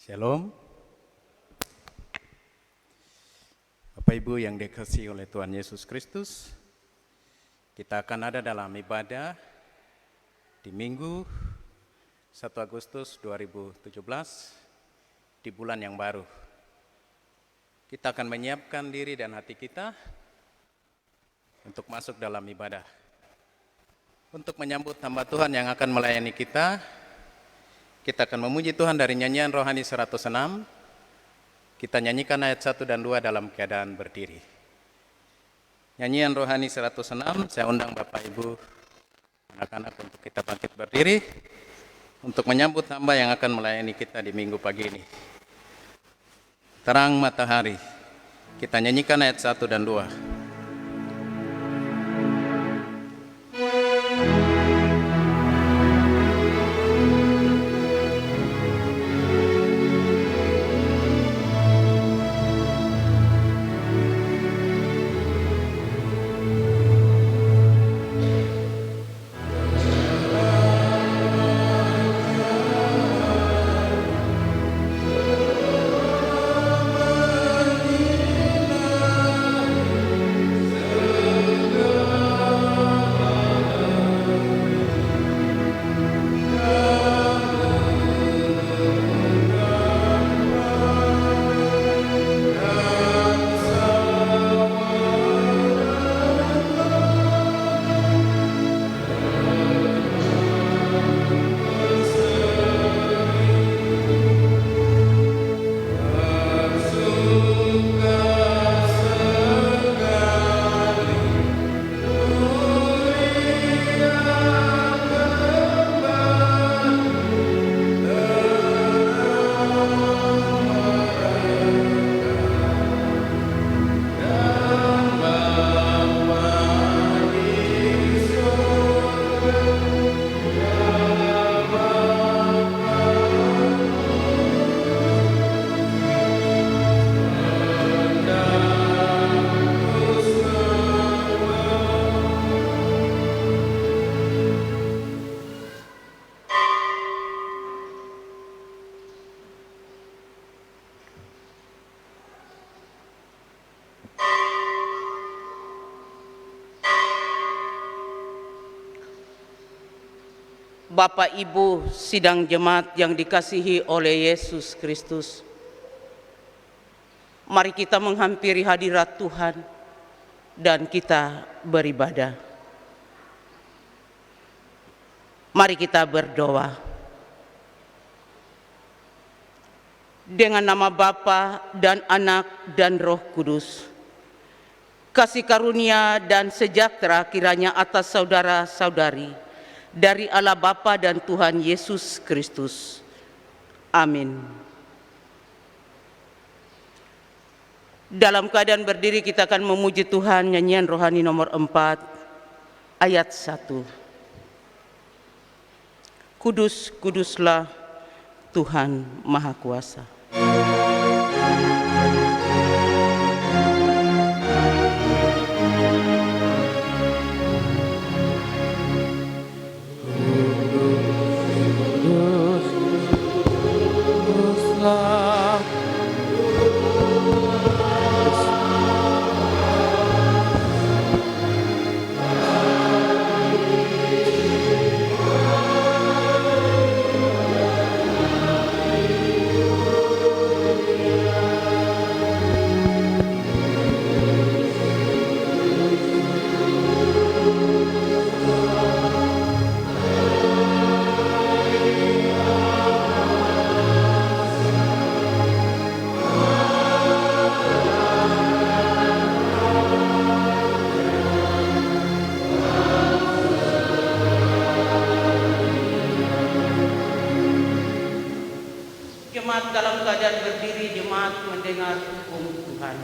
Shalom. Bapak Ibu yang dikasihi oleh Tuhan Yesus Kristus, kita akan ada dalam ibadah di Minggu 1 Agustus 2017 di bulan yang baru. Kita akan menyiapkan diri dan hati kita untuk masuk dalam ibadah. Untuk menyambut hamba Tuhan yang akan melayani kita akan memuji Tuhan dari nyanyian rohani 106. Kita nyanyikan ayat 1 dan 2 dalam keadaan berdiri. Nyanyian rohani 106, saya undang Bapak Ibu, anak-anak untuk kita bangkit berdiri untuk menyambut hamba yang akan melayani kita di minggu pagi ini. Terang matahari, kita nyanyikan ayat 1 dan 2. Bapak Ibu sidang jemaat yang dikasihi oleh Yesus Kristus, mari kita menghampiri hadirat Tuhan dan kita beribadah. Mari kita berdoa. Dengan nama Bapa dan Anak dan Roh Kudus, kasih karunia dan sejahtera kiranya atas saudara-saudari dari Allah Bapa dan Tuhan Yesus Kristus. Amin. Dalam keadaan berdiri kita akan memuji Tuhan, nyanyian rohani nomor 4 ayat 1. Kudus, kuduslah Tuhan Maha Kuasa. Jemaat dalam keadaan berdiri, jemaat mendengar hukum Tuhan.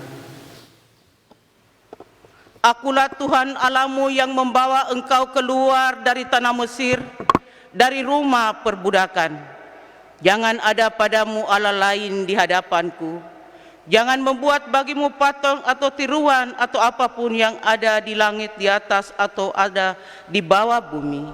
Akulah Tuhan Allahmu yang membawa engkau keluar dari tanah Mesir, dari rumah perbudakan. Jangan ada padamu Allah lain di hadapanku. Jangan membuat bagimu patung atau tiruan atau apapun yang ada di langit di atas atau ada di bawah bumi,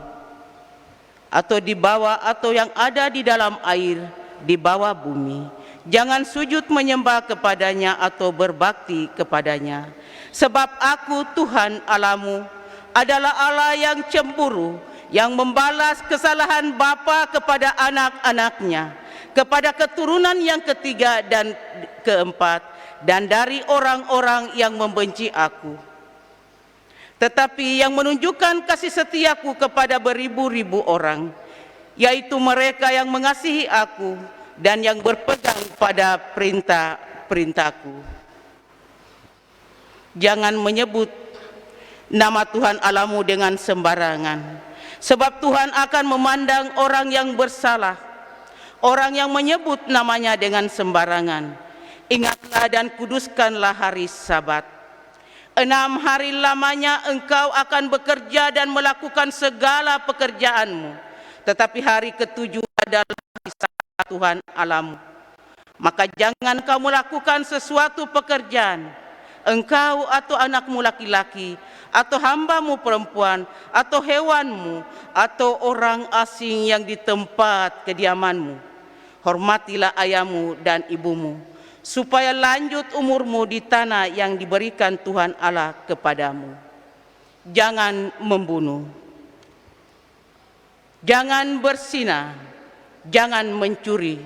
atau di bawah atau yang ada di dalam air, di bawah bumi. Jangan sujud menyembah kepadanya atau berbakti kepadanya. Sebab aku Tuhan Allahmu adalah Allah yang cemburu, yang membalas kesalahan bapa kepada anak-anaknya, kepada keturunan yang ketiga dan keempat, dan dari orang-orang yang membenci aku. Tetapi yang menunjukkan kasih setiaku kepada beribu-ribu orang, yaitu mereka yang mengasihi aku dan yang berpegang pada perintah-perintahku. Jangan menyebut nama Tuhan Allahmu dengan sembarangan, sebab Tuhan akan memandang orang yang bersalah, orang yang menyebut namanya dengan sembarangan. Ingatlah dan kuduskanlah hari Sabat. 6 hari lamanya engkau akan bekerja dan melakukan segala pekerjaanmu. Tetapi hari ke-7 adalah hari Sabat Tuhan Allahmu. Maka jangan kamu lakukan sesuatu pekerjaan, engkau atau anakmu laki-laki, atau hambamu perempuan, atau hewanmu, atau orang asing yang di tempat kediamanmu. Hormatilah ayahmu dan ibumu, supaya lanjut umurmu di tanah yang diberikan Tuhan Allah kepadamu. Jangan membunuh, jangan berzina, jangan mencuri,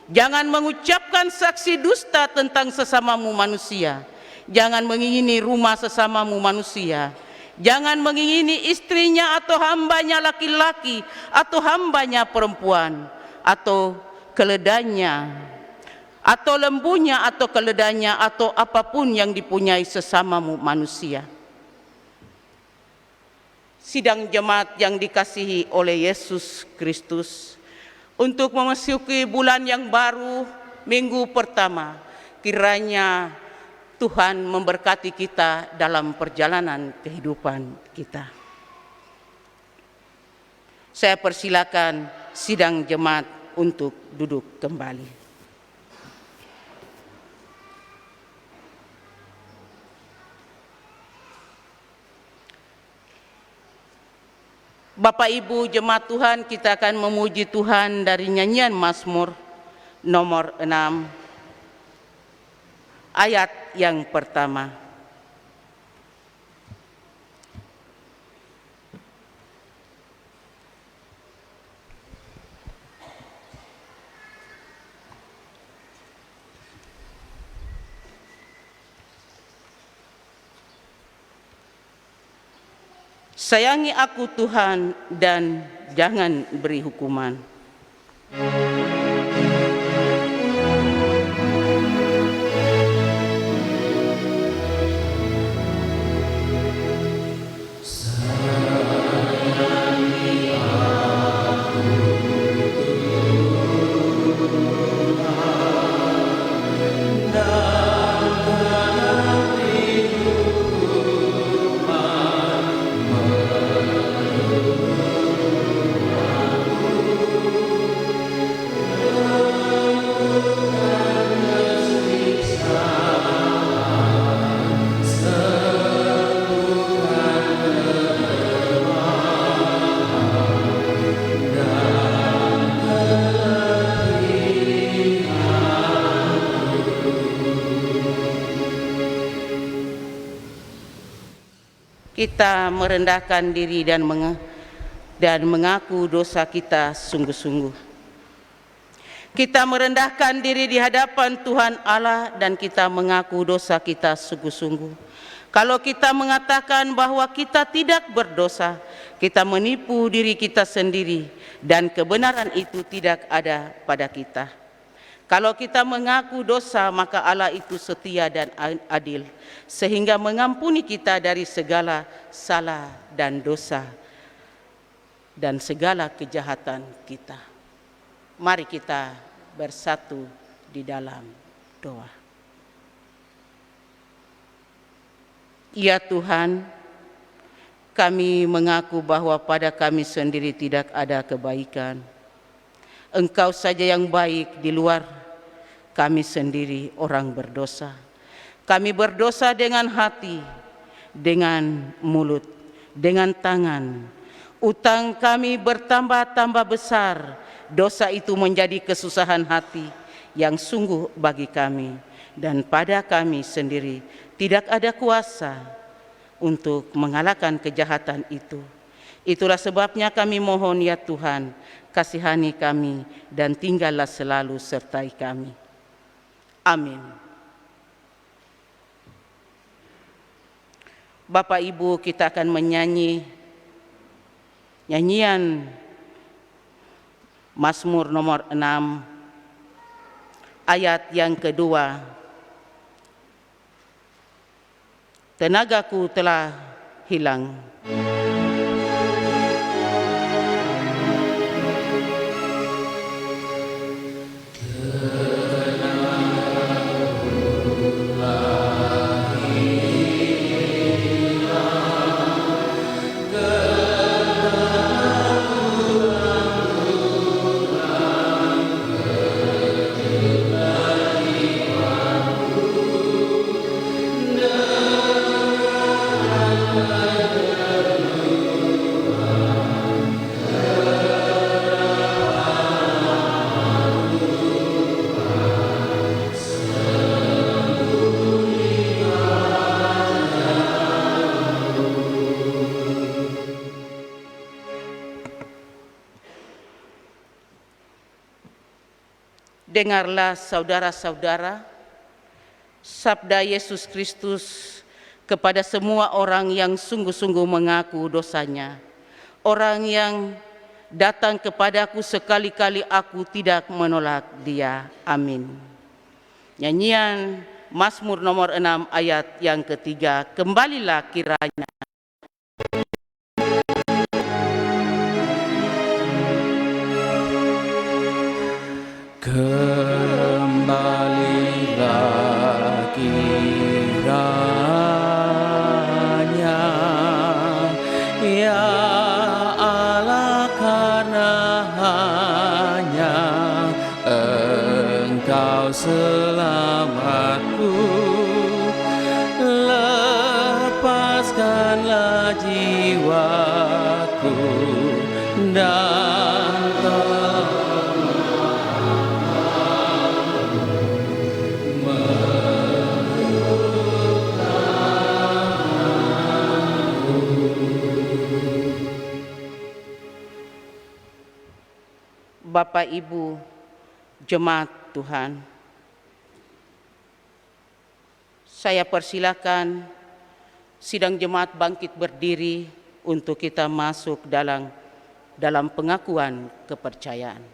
jangan mengucapkan saksi dusta tentang sesamamu manusia, jangan mengingini rumah sesamamu manusia, jangan mengingini istrinya atau hambanya laki-laki atau hambanya perempuan, atau keledainya, atau lembunya, atau keledainya, atau apapun yang dipunyai sesamamu manusia. Sidang jemaat yang dikasihi oleh Yesus Kristus, untuk memasuki bulan yang baru, minggu pertama, kiranya Tuhan memberkati kita dalam perjalanan kehidupan kita. Saya persilakan sidang jemaat untuk duduk kembali. Bapak Ibu jemaat Tuhan, kita akan memuji Tuhan dari nyanyian Mazmur nomor 6, ayat yang pertama. Sayangi aku Tuhan dan jangan beri hukuman. Kita merendahkan diri dan mengaku dosa kita sungguh-sungguh. Kita merendahkan diri di hadapan Tuhan Allah dan kita mengaku dosa kita sungguh-sungguh. Kalau kita mengatakan bahwa kita tidak berdosa, kita menipu diri kita sendiri dan kebenaran itu tidak ada pada kita. Kalau kita mengaku dosa, maka Allah itu setia dan adil, sehingga mengampuni kita dari segala salah dan dosa dan segala kejahatan kita. Mari kita bersatu di dalam doa. Ya Tuhan, kami mengaku bahwa pada kami sendiri tidak ada kebaikan. Engkau saja yang baik, di luar kami sendiri orang berdosa. Kami berdosa dengan hati, dengan mulut, dengan tangan. Utang kami bertambah-tambah besar dosa itu menjadi kesusahan hati yang sungguh bagi kami, dan pada kami sendiri tidak ada kuasa untuk mengalahkan kejahatan itu. Itulah sebabnya kami mohon ya Tuhan, kasihani kami dan tinggallah selalu sertai kami. Amin. Bapak Ibu, kita akan menyanyi nyanyian Mazmur nomor 6 ayat yang kedua. Tenagaku telah hilang. Dengarlah saudara-saudara, sabda Yesus Kristus kepada semua orang yang sungguh-sungguh mengaku dosanya. Orang yang datang kepadaku sekali-kali aku tidak menolak dia. Amin. Nyanyian Mazmur nomor 6 ayat yang ketiga. Kembalilah kiranya. Kembalilah kiranya, ya Allah, karena hanya Engkau selamatku. Lepaskanlah jiwaku dan Bapak Ibu, jemaat Tuhan, saya persilakan sidang jemaat bangkit berdiri untuk kita masuk dalam pengakuan kepercayaan.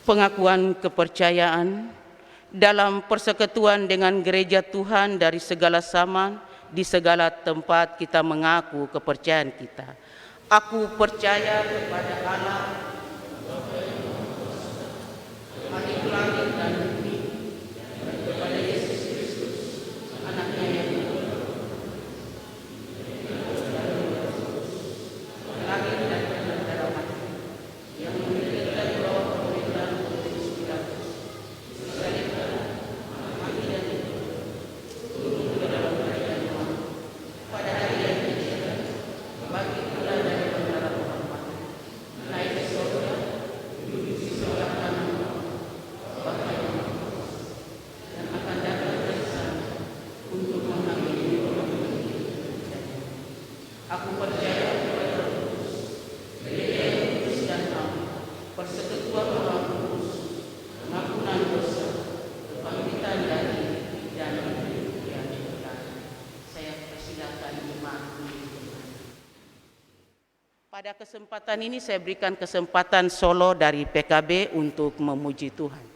Pengakuan kepercayaan dalam persekutuan dengan gereja Tuhan dari segala zaman, di segala tempat kita mengaku kepercayaan kita. Aku percaya kepada Allah, Khalik langit dan bumi, kepada Yesus Kristus, anaknya yang lahir dari darah mati, yang menderita di bawah pemerintahan Pontius Pilatus, disalibkan, mati dan turun ke dalam kerajaan Allah. Pada hari yang ketiga, bangkit pula dari antara orang mati, naik ke surga, duduk di sebelah kanan Bapa yang Maha Kuasa, dan akan datang dari sana untuk mengambil orang yang hidup. Aku percaya kepada Roh Kudus, gereja yang kudus dan am, persekutuan orang kudus, pengampunan dosa, kebangkitan dari dan hidup yang kekal. Saya persilakan jemaat berdiri. Pada kesempatan ini saya berikan kesempatan solo dari PKB untuk memuji Tuhan.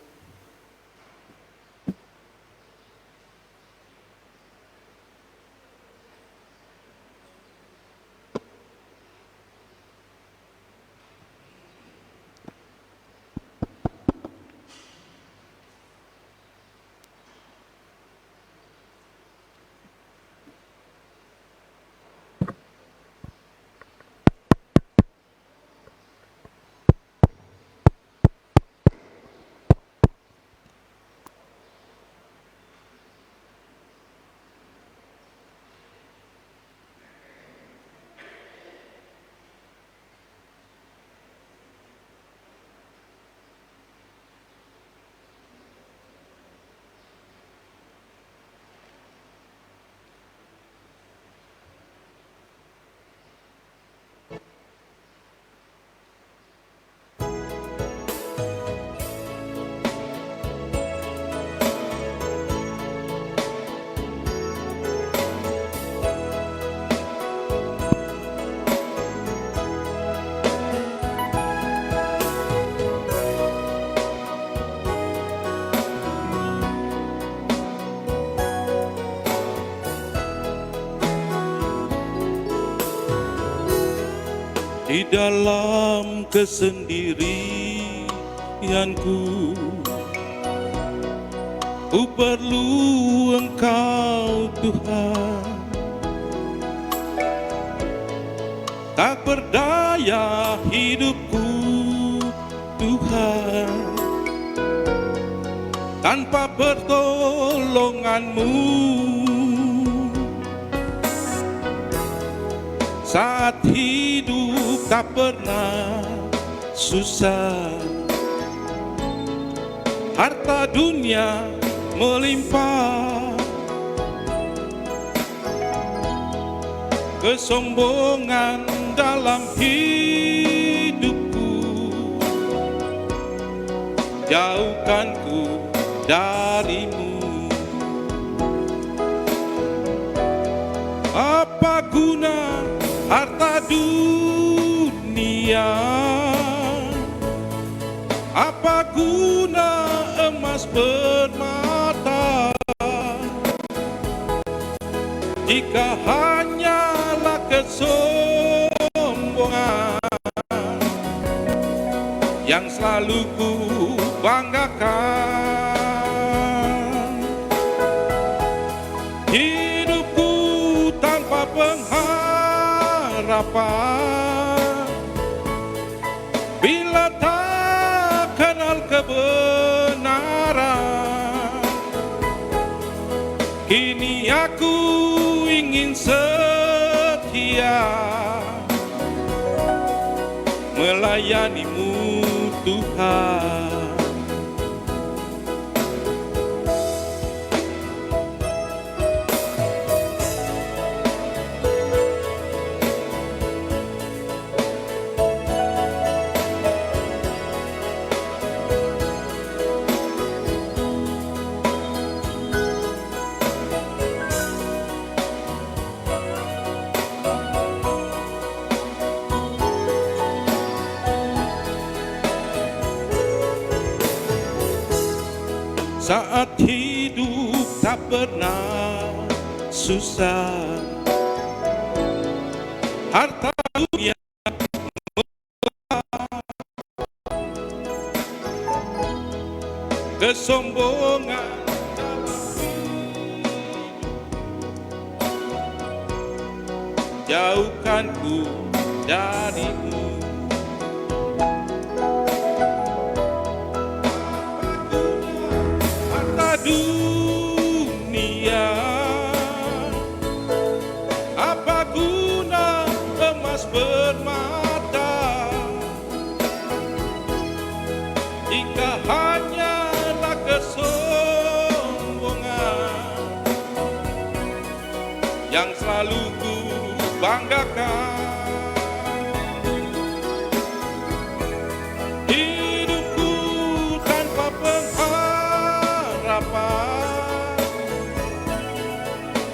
di dalam kesendirianku. Ku perlu Engkau Tuhan, tak berdaya hidupku Tuhan, tanpa pertolongan-Mu. Saat hidup tak pernah susah, harta dunia melimpah, kesombongan dalam hidupku, jauhkanku dari-Mu. Apa guna harta dunia? Apa guna emas permata jika hanyalah kesombongan yang selalu ku banggakan? Hidupku tanpa pengharapan, bila tak kenal kebenaran. Kini aku ingin setia melayani-Mu Tuhan. Saat hidup tak pernah susah, harta dunia kesombongan jauhkanku dari-Mu. Dunia, apa guna emas permata jika hanyalah kesombongan yang selalu ku banggakan? Hidupku tanpa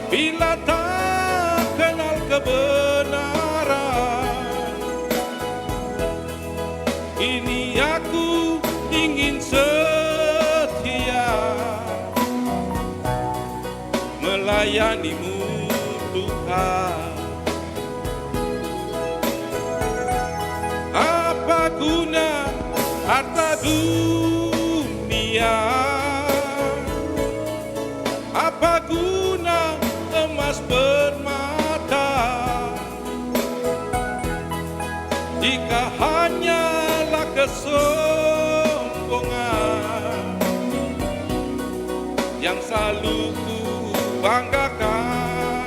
bila tak kenal kebenaran. Kini aku ingin setia melayani-Mu Tuhan. Apa guna harta dunia? Apa guna emas permata jika hanyalah kesombongan yang selalu ku banggakan?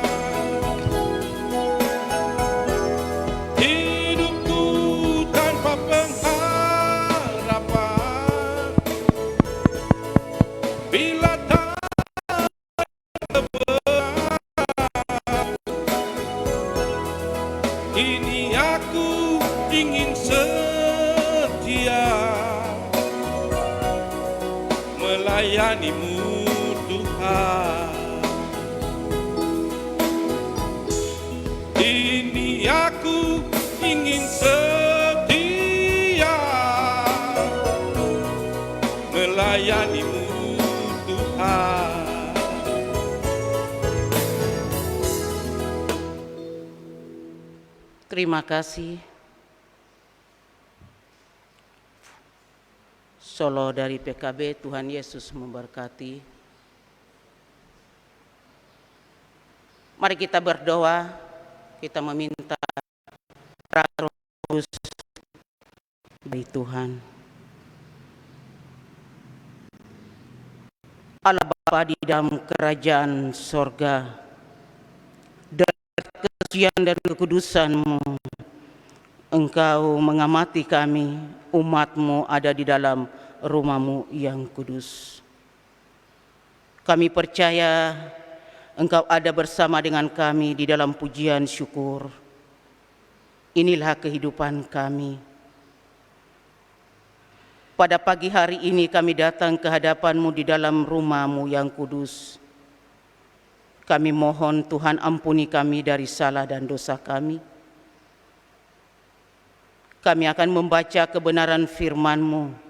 Hidupku tanpa pengharapan, bila tak kini aku ingin setia melayani-Mu Tuhan. Kini aku ingin setia melayani-Mu Tuhan. Terima kasih. Solo dari PKB, Tuhan Yesus memberkati. Mari kita berdoa, kita meminta Roh Kudus dari Tuhan. Allah Bapa di dalam kerajaan sorga, dari kesucian dan kekudusan-Mu, Engkau mengamati kami, umat-Mu ada di dalam rumah-Mu yang kudus. Kami percaya Engkau ada bersama dengan kami di dalam pujian syukur. Inilah kehidupan kami. Pada pagi hari ini kami datang ke hadapan-Mu di dalam rumah-Mu yang kudus. Kami mohon Tuhan ampuni kami dari salah dan dosa kami. Kami akan membaca kebenaran firman-Mu.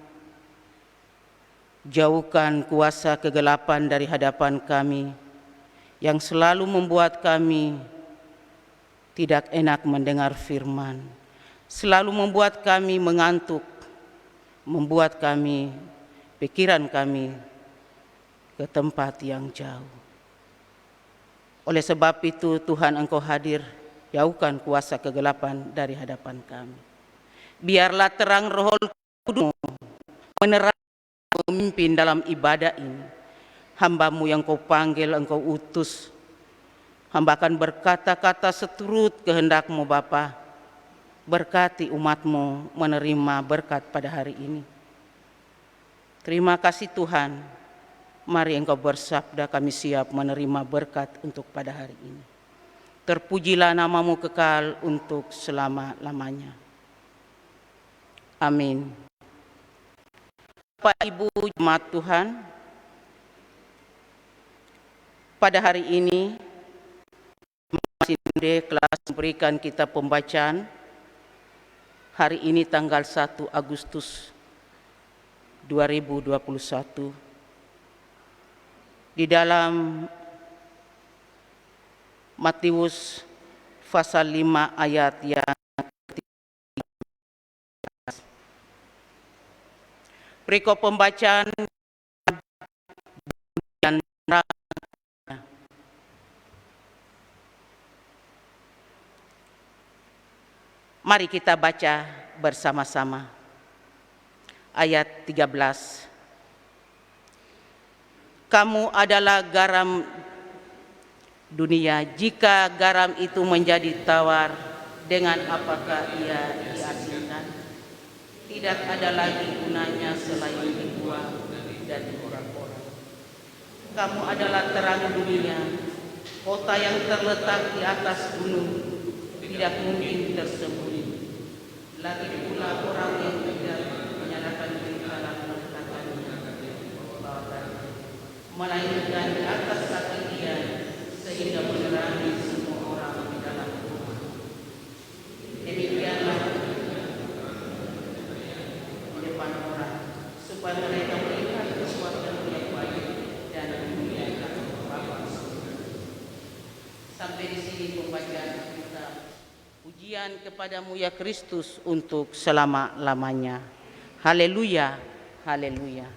Jauhkan kuasa kegelapan dari hadapan kami, yang selalu membuat kami tidak enak mendengar firman, selalu membuat kami mengantuk, membuat kami, pikiran kami ke tempat yang jauh. Oleh sebab itu Tuhan Engkau hadir, jauhkan kuasa kegelapan dari hadapan kami. Biarlah terang Roh Kudus menerangi, memimpin dalam ibadah ini. Hamba-Mu yang Kau panggil, Engkau utus. Hamba akan berkata-kata seturut kehendak-Mu Bapa. Berkati umat-Mu menerima berkat pada hari ini. Terima kasih Tuhan. Mari Engkau bersabda, kami siap menerima berkat untuk pada hari ini. Terpujilah nama-Mu kekal untuk selama-lamanya. Amin. Bapak Ibu jemaat Tuhan, pada hari ini Masinde kelas memberikan kita pembacaan hari ini tanggal 1 Agustus 2021 di dalam Matius pasal 5 ayat yang perikop pembacaan dan mari kita baca bersama-sama. Ayat 13. Kamu adalah garam dunia. Jika garam itu menjadi tawar, dengan apakah ia diasinkan? Tidak ada lagi gunanya selain dibuang dari orang-orang. Kamu adalah terang dunia. Kota yang terletak di atas gunung tidak mungkin tersembunyi. Lagi pula orang yang tidak menyalakan lingkaran meletakkannya melainkan di atas kaki dia, sehingga menerangi semua orang di dalam rumah. Demikianlah depan orang, supaya mereka melihat sesuatu yang baik dan memuliakan Bapa. Sampai di sini pembacaan kita. Pujian kepadamu ya Kristus untuk selama-lamanya. Haleluya, haleluya.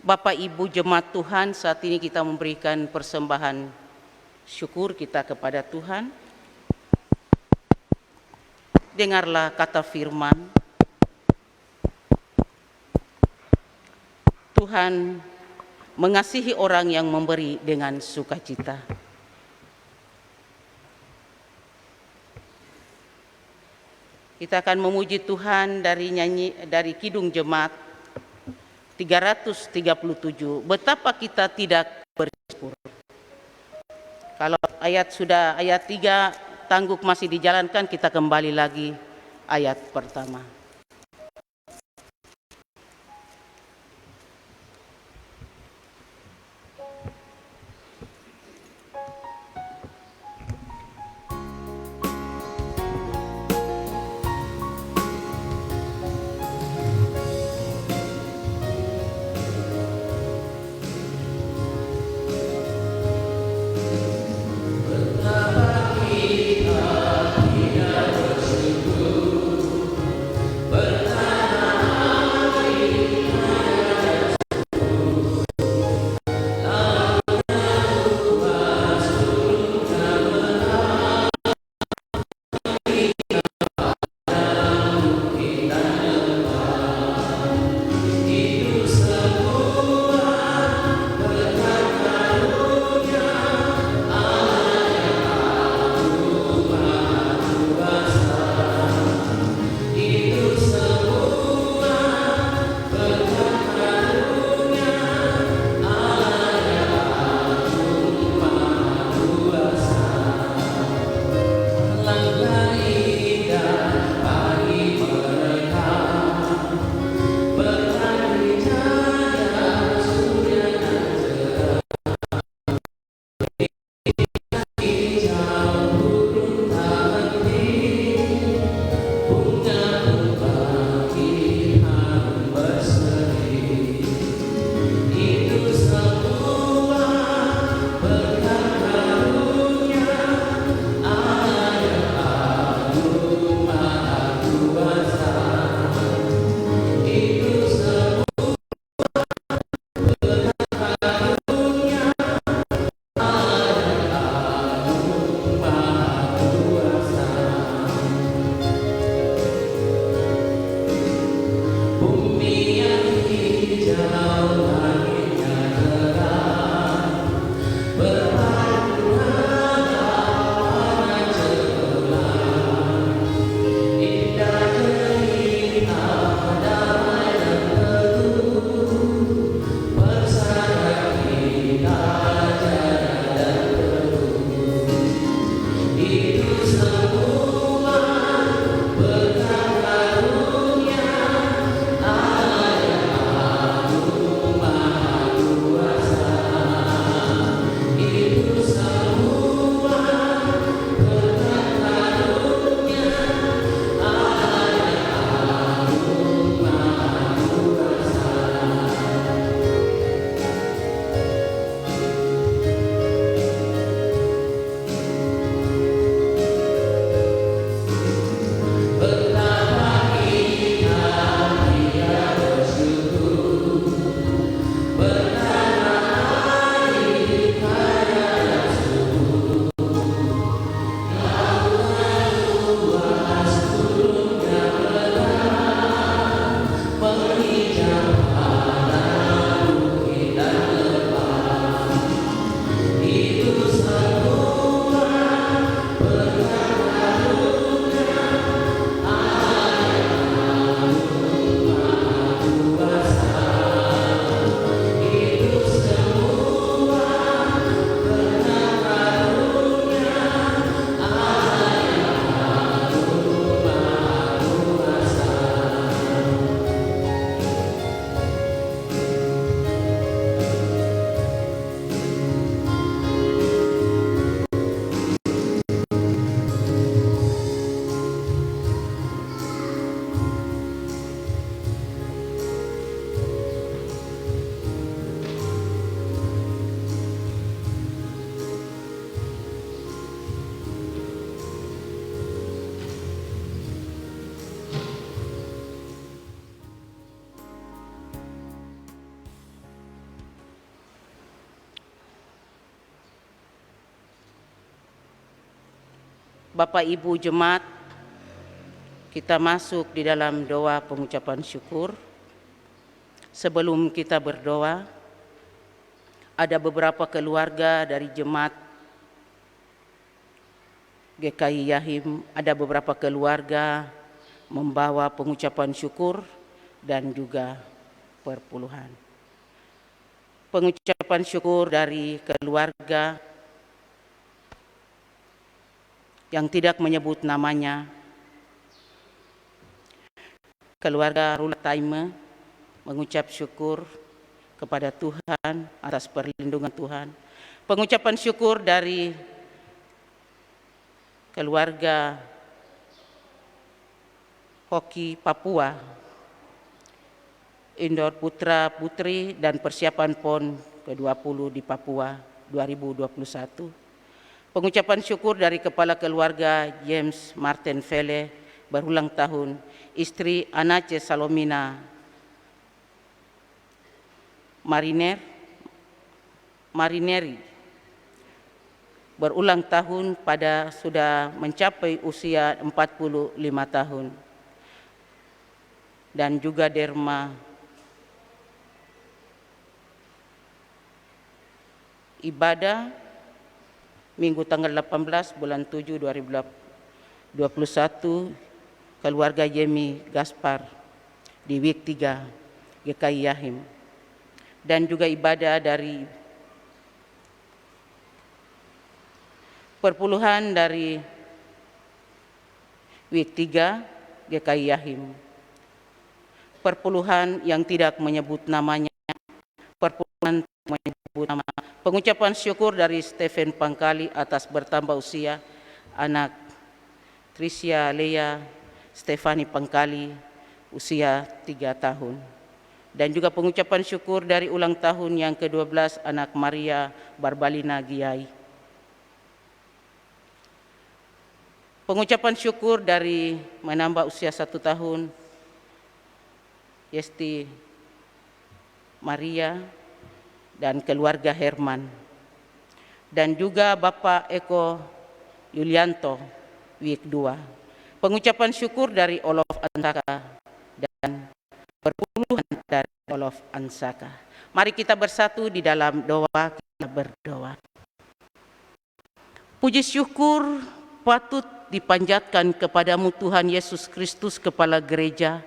Bapak Ibu jemaat Tuhan, saat ini kita memberikan persembahan syukur kita kepada Tuhan. Dengarlah kata firman. Tuhan mengasihi orang yang memberi dengan sukacita. Kita akan memuji Tuhan dari Kidung Jemaat 337. Betapa kita tidak bersyukur. Kalau ayat 3 tangguk masih dijalankan, kita kembali lagi ayat pertama. Bapak Ibu Jemaat, kita masuk di dalam doa pengucapan syukur. Sebelum kita berdoa, ada beberapa keluarga dari jemaat GKI Yahim, ada beberapa keluarga membawa pengucapan syukur dan juga perpuluhan. Pengucapan syukur dari keluarga yang tidak menyebut namanya, keluarga Rula Taime mengucap syukur kepada Tuhan atas perlindungan Tuhan. Pengucapan syukur dari keluarga Hoki Papua, Indoor Putra Putri dan persiapan PON ke-20 di Papua 2021. Pengucapan syukur dari kepala keluarga James Martin Vele berulang tahun, istri Anace Salomina Marineri berulang tahun pada sudah mencapai usia 45 tahun. Dan juga Derma ibadah Minggu tanggal 18 bulan 7 2021, keluarga Yemi Gaspar di Wik 3 GKI Yahim. Dan juga ibadah dari perpuluhan dari Wik 3 GKI Yahim. Perpuluhan yang tidak menyebut namanya, perpuluhan menyebut nama. Pengucapan syukur dari Stephen Pangkali atas bertambah usia anak Tricia Lea Stefani Pangkali usia 3 tahun. Dan juga pengucapan syukur dari ulang tahun yang ke-12 anak Maria Barbalina Giai. Pengucapan syukur dari menambah usia 1 tahun Yesti Maria dan keluarga Herman, dan juga Bapak Eko Yulianto Wik 2. Pengucapan syukur dari Olof Ansaka dan perpuluhan dari Olof Ansaka. Mari kita bersatu di dalam doa, kita berdoa. Puji syukur patut dipanjatkan kepadamu Tuhan Yesus Kristus, Kepala Gereja,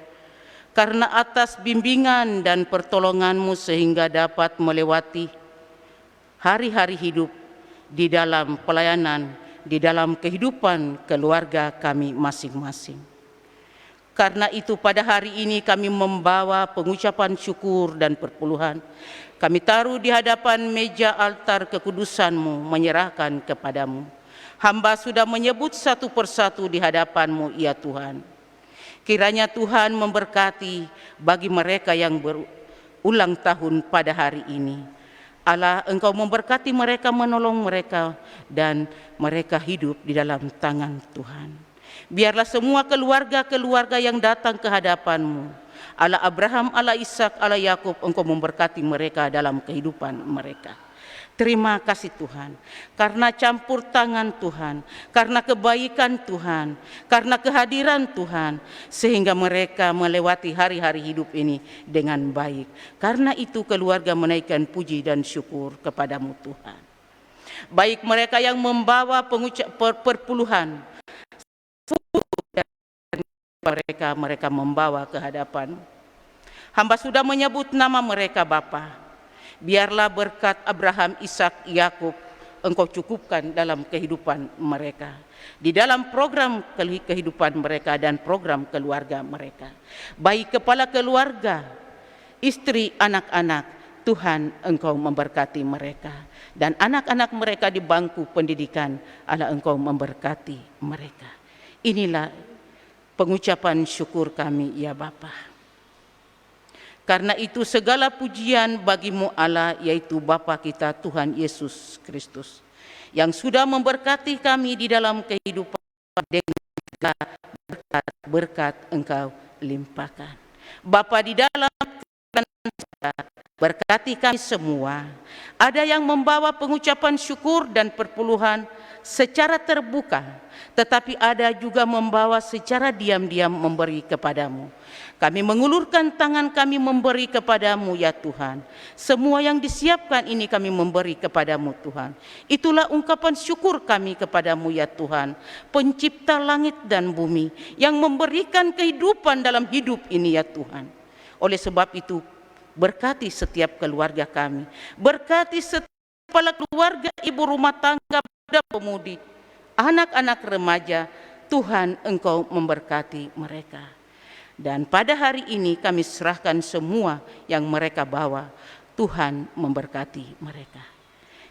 karena atas bimbingan dan pertolonganmu sehingga dapat melewati hari-hari hidup di dalam pelayanan, di dalam kehidupan keluarga kami masing-masing. Karena itu pada hari ini kami membawa pengucapan syukur dan perpuluhan. Kami taruh di hadapan meja altar kekudusanmu, menyerahkan kepadamu. Hamba sudah menyebut satu persatu di hadapanmu, ya Tuhan. Kiranya Tuhan memberkati bagi mereka yang berulang tahun pada hari ini. Allah, Engkau memberkati mereka, menolong mereka, dan mereka hidup di dalam tangan Tuhan. Biarlah semua keluarga-keluarga yang datang ke hadapan-Mu, Allah Abraham, Allah Ishak, Allah Yakub, Engkau memberkati mereka dalam kehidupan mereka. Terima kasih Tuhan, karena campur tangan Tuhan, karena kebaikan Tuhan, karena kehadiran Tuhan, sehingga mereka melewati hari-hari hidup ini dengan baik. Karena itu keluarga menaikkan puji dan syukur kepadamu Tuhan. Baik mereka yang membawa perpuluhan, mereka membawa ke hadapan. Hamba sudah menyebut nama mereka Bapa. Biarlah berkat Abraham, Ishak, Yakub Engkau cukupkan dalam kehidupan mereka, di dalam program kehidupan mereka dan program keluarga mereka. Baik kepala keluarga, istri, anak-anak, Tuhan Engkau memberkati mereka. Dan anak-anak mereka di bangku pendidikan, Allah Engkau memberkati mereka. Inilah pengucapan syukur kami, ya Bapa. Karena itu segala pujian bagimu Allah, yaitu Bapa kita Tuhan Yesus Kristus, yang sudah memberkati kami di dalam kehidupan dengan berkat-berkat Engkau limpahkan. Bapa, di dalam Berkati kami semua. Ada yang membawa pengucapan syukur dan perpuluhan secara terbuka, tetapi ada juga membawa secara diam-diam memberi kepadamu. Kami mengulurkan tangan kami memberi kepadamu ya Tuhan. Semua yang disiapkan ini kami memberi kepadamu Tuhan. Itulah ungkapan syukur kami kepadamu ya Tuhan, pencipta langit dan bumi, yang memberikan kehidupan dalam hidup ini ya Tuhan. Oleh sebab itu, berkati setiap keluarga kami, berkati setiap kepala keluarga, ibu rumah tangga, budak pemudi, anak-anak remaja. Tuhan, Engkau memberkati mereka. Dan pada hari ini kami serahkan semua yang mereka bawa. Tuhan memberkati mereka.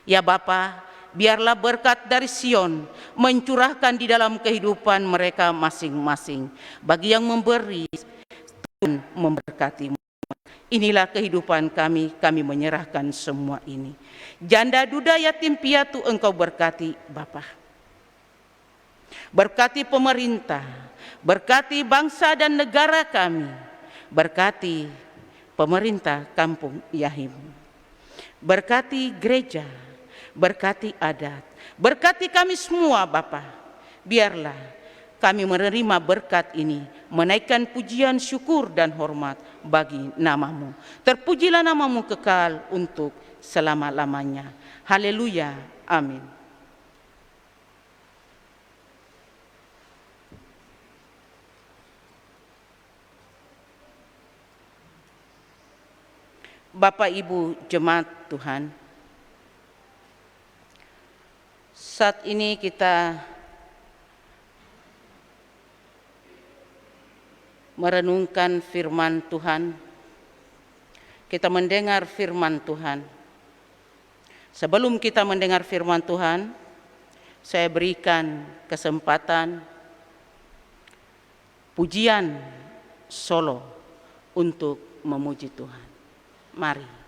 Ya Bapa, biarlah berkat dari Sion mencurahkan di dalam kehidupan mereka masing-masing. Bagi yang memberi, Tuhan memberkati. Inilah kehidupan kami menyerahkan semua ini. Janda duda yatim piatu Engkau berkati Bapa. Berkati pemerintah, berkati bangsa dan negara kami, berkati pemerintah Kampung Yahim, berkati gereja, berkati adat, berkati kami semua Bapa. Biarlah kami menerima berkat ini, menaikkan pujian, syukur dan hormat bagi nama-Mu. Terpujilah nama-Mu kekal untuk selama-lamanya. Haleluya. Amin. Bapak Ibu jemaat Tuhan, saat ini kita merenungkan firman Tuhan. Kita mendengar firman Tuhan. Sebelum kita mendengar firman Tuhan, saya berikan kesempatan pujian solo untuk memuji Tuhan. Mari.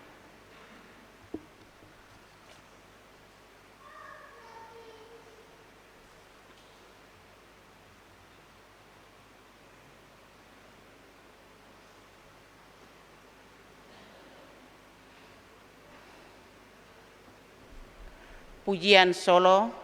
Pujian solo.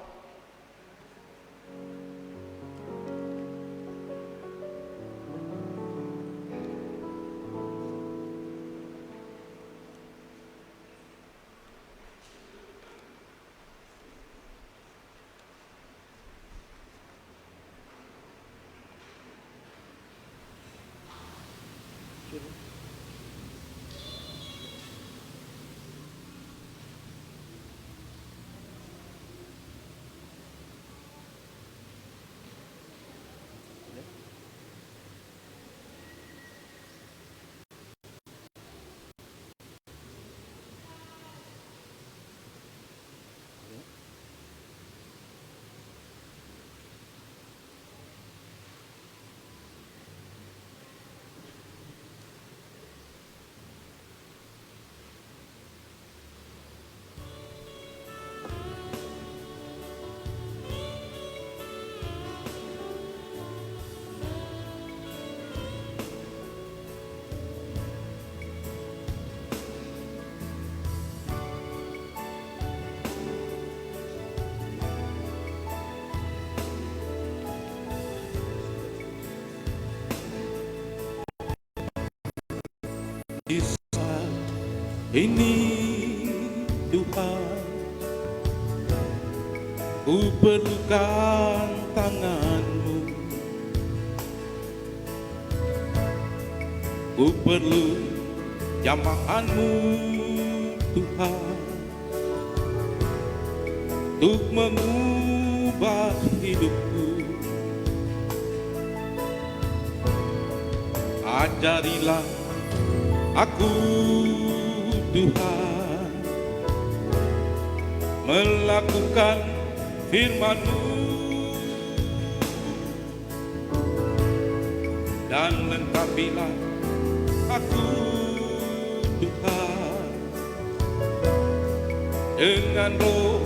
Di saat ini Tuhan, ku perlukan tangan-Mu, ku perlu jamahan-Mu Tuhan, untuk mengubah hidupku. Ajarilah aku Tuhan, melakukan firman-Mu, dan lengkapilah aku Tuhan dengan roh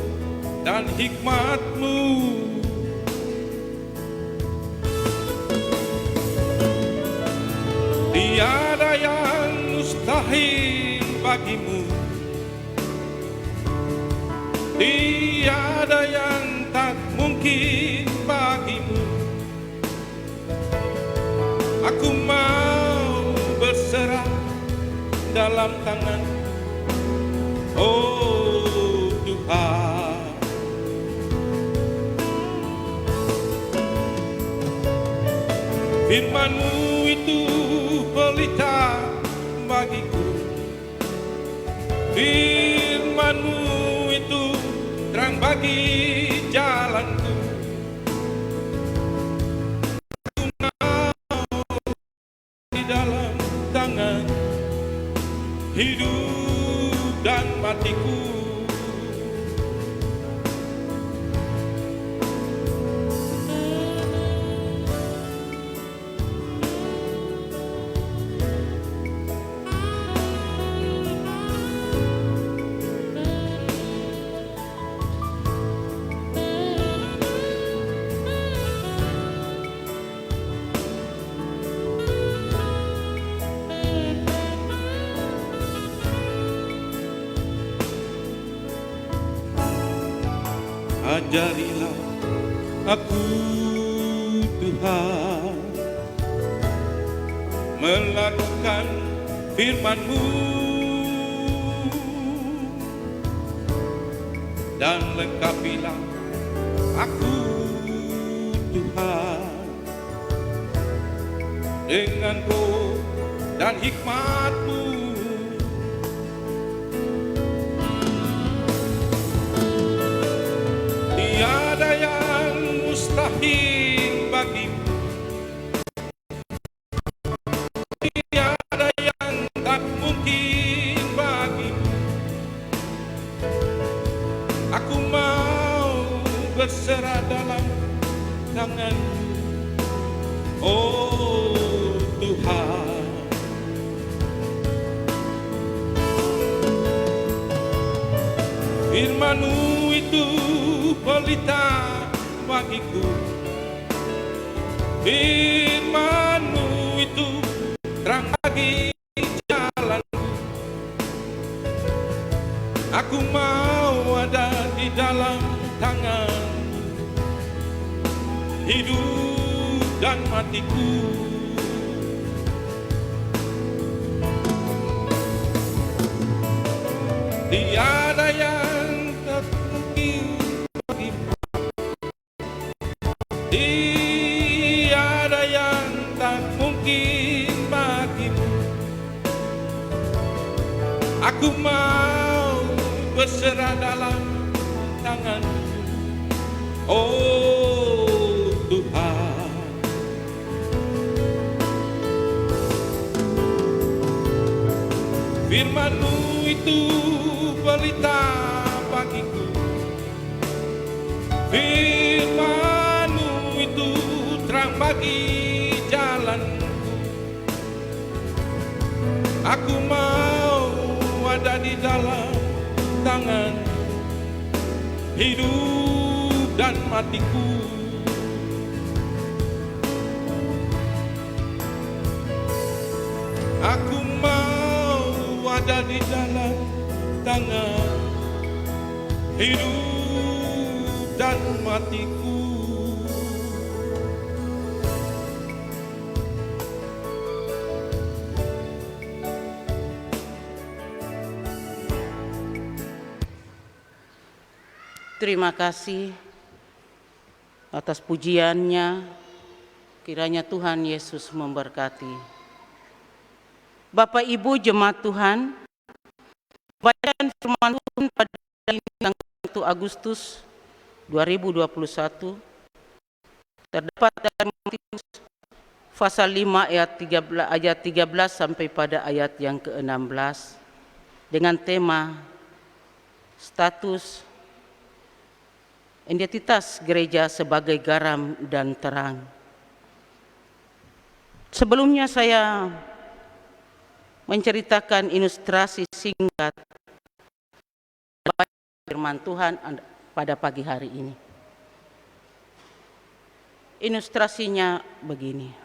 dan hikmat-Mu. Tiada yang mustahil bagi bagimu. Tiada yang tak mungkin bagimu. Aku mau berserah dalam tangan, oh Tuhan. Firman-Mu itu pelita bagiku. Firman-Mu itu terang bagi jalanku. Aku mau di dalam tangan, hidup dan matiku. Ajarilah aku Tuhan melakukan firman-Mu dan lengkapilah aku Tuhan dengan roh dan hikmat-Mu. Tiada yang mustahil bagimu. Tiada yang tak mungkin bagimu. Aku mau berserah dalam tangan-Mu, oh Tuhan. Firman-Mu itu pelita bagiku. Firman-Mu itu terang bagi jalanku. Aku mau ada di dalam tangan, hidup dan matiku. Tiada yang tak mungkin bagimu. Tiada yang tak mungkin bagimu. Aku mau berserah dalam tangan, oh Tuhan. Firman-Mu itu pelita bagiku. Firman-Mu itu terang bagi jalanku. Aku mau ada di dalam tangan, hidup dan matiku. Aku mau ada di dalam tangan, hidup dan matiku. Terima kasih atas pujiannya. Kiranya Tuhan Yesus memberkati. Bapak Ibu jemaat Tuhan, bacaan firman Tuhan pada hari ini tanggal 1 Agustus 2021 terdapat dari Matius pasal 5 ayat 13 sampai pada ayat yang ke-16 dengan tema status identitas gereja sebagai garam dan terang. Sebelumnya saya menceritakan ilustrasi singkat firman Tuhan pada pagi hari ini. Ilustrasinya begini.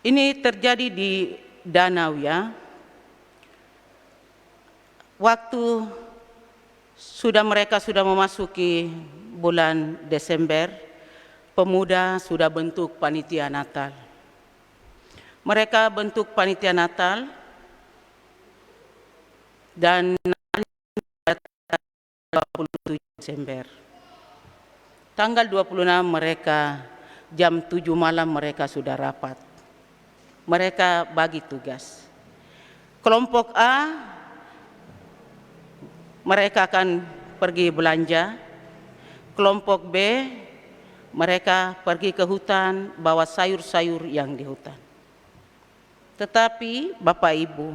Ini terjadi di danau ya. Waktu mereka sudah memasuki bulan Desember, pemuda sudah bentuk panitia Natal. Mereka bentuk panitia Natal dan 27 Desember. Tanggal 26 mereka jam 7 malam mereka sudah rapat. Mereka bagi tugas. Kelompok A, mereka akan pergi belanja. Kelompok B, mereka pergi ke hutan, bawa sayur-sayur yang di hutan. Tetapi Bapak Ibu,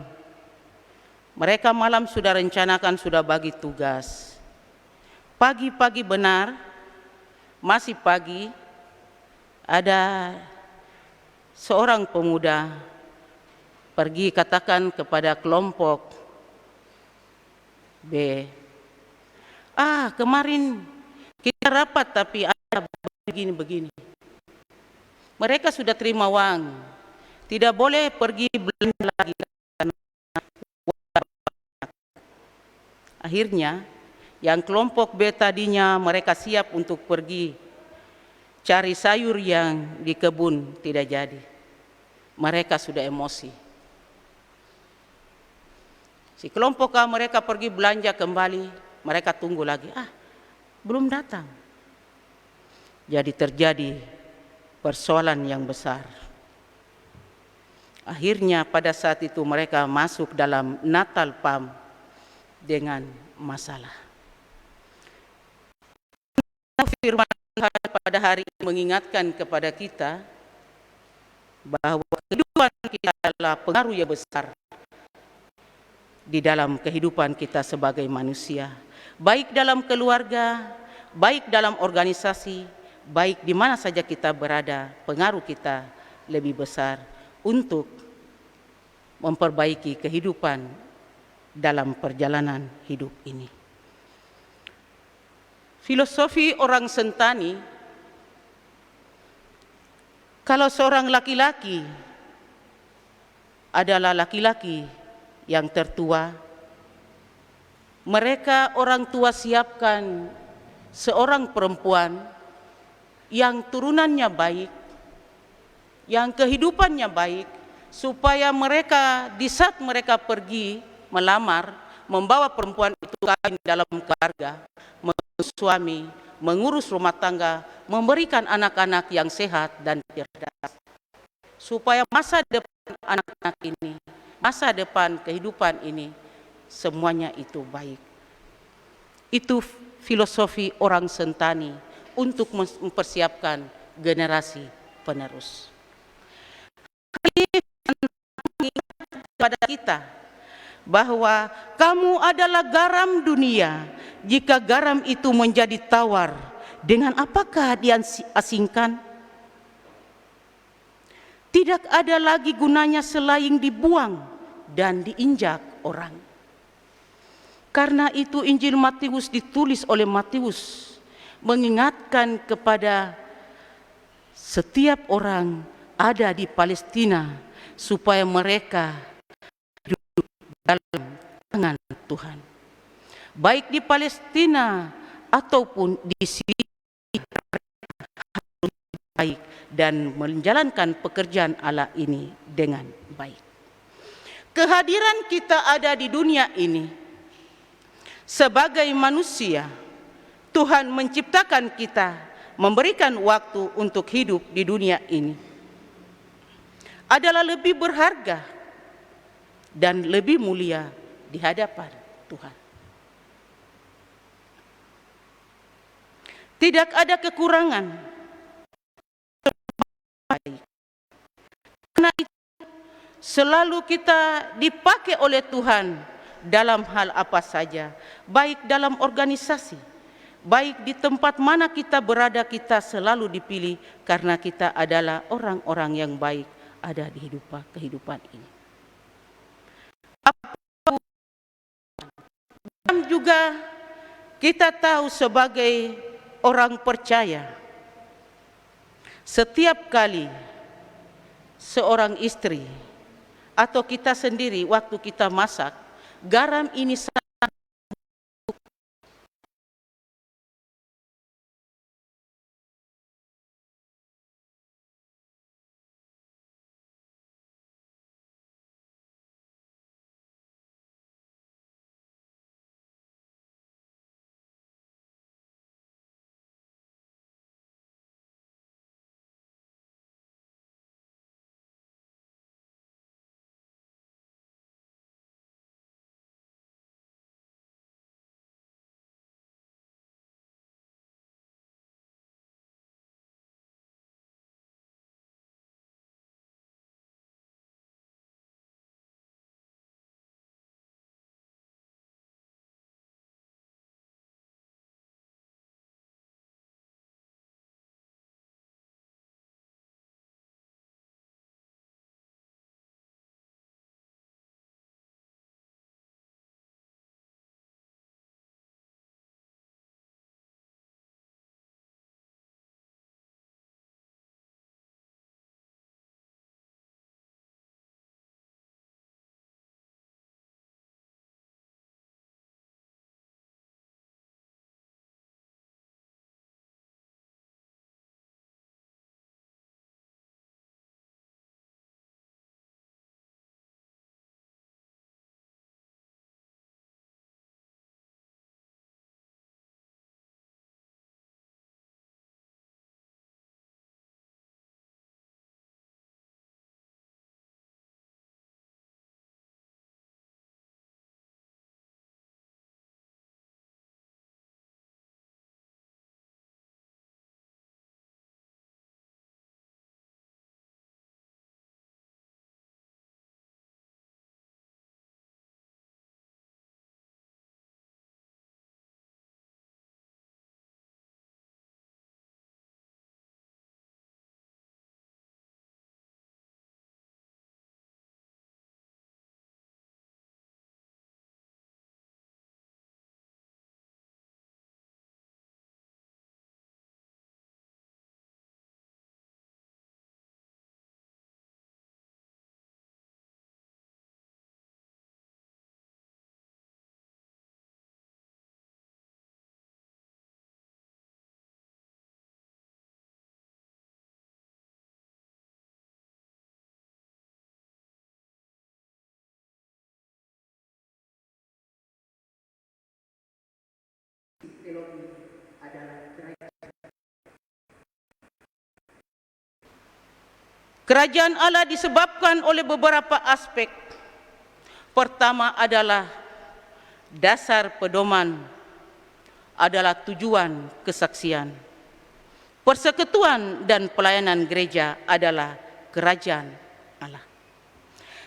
mereka malam sudah rencanakan, sudah bagi tugas. Pagi-pagi benar, masih pagi, ada seorang pemuda pergi katakan kepada kelompok B, kemarin kita rapat tapi ada begini-begini. Mereka sudah terima uang, tidak boleh pergi belanja lagi. Akhirnya, yang kelompok B tadinya mereka siap untuk pergi cari sayur yang di kebun, tidak jadi. Mereka sudah emosi. Si kelompok A mereka pergi belanja kembali, mereka tunggu lagi. Belum datang. Jadi terjadi persoalan yang besar. Akhirnya pada saat itu mereka masuk dalam Natal PAM dengan masalah. Firman Tuhan pada hari ini mengingatkan kepada kita bahwa kehidupan kita adalah pengaruh yang besar di dalam kehidupan kita sebagai manusia, baik dalam keluarga, baik dalam organisasi, baik di mana saja kita berada, pengaruh kita lebih besar untuk memperbaiki kehidupan dalam perjalanan hidup ini. Filosofi orang Sentani, kalau seorang laki-laki adalah laki-laki yang tertua, mereka orang tua siapkan seorang perempuan yang turunannya baik, yang kehidupannya baik, supaya mereka di saat mereka pergi melamar, membawa perempuan itu kawin dalam keluarga, mengurus suami, mengurus rumah tangga, memberikan anak-anak yang sehat dan cerdas, supaya masa depan anak-anak ini, masa depan kehidupan ini, semuanya itu baik. Itu filosofi orang Sentani untuk mempersiapkan generasi penerus. Pada kita bahwa kamu adalah garam dunia. Jika garam itu menjadi tawar, dengan apakah diasingkan? Tidak ada lagi gunanya selain dibuang dan diinjak orang. Karena itu Injil Matius ditulis oleh Matius mengingatkan kepada setiap orang ada di Palestina supaya mereka duduk dalam tangan Tuhan. Baik di Palestina ataupun di sini harus baik dan menjalankan pekerjaan Allah ini dengan baik. Kehadiran kita ada di dunia ini sebagai manusia. Tuhan menciptakan kita, memberikan waktu untuk hidup di dunia ini adalah lebih berharga dan lebih mulia di hadapan Tuhan. Tidak ada kekurangan. Karena itu selalu kita dipakai oleh Tuhan dalam hal apa saja, baik dalam organisasi, baik di tempat mana kita berada, kita selalu dipilih karena kita adalah orang-orang yang baik ada di kehidupan ini. Dan juga kita tahu sebagai orang percaya, setiap kali seorang istri atau kita sendiri waktu kita masak, garam ini kerajaan Allah disebabkan oleh beberapa aspek. Pertama adalah dasar pedoman adalah tujuan kesaksian. Persekutuan dan pelayanan gereja adalah kerajaan Allah.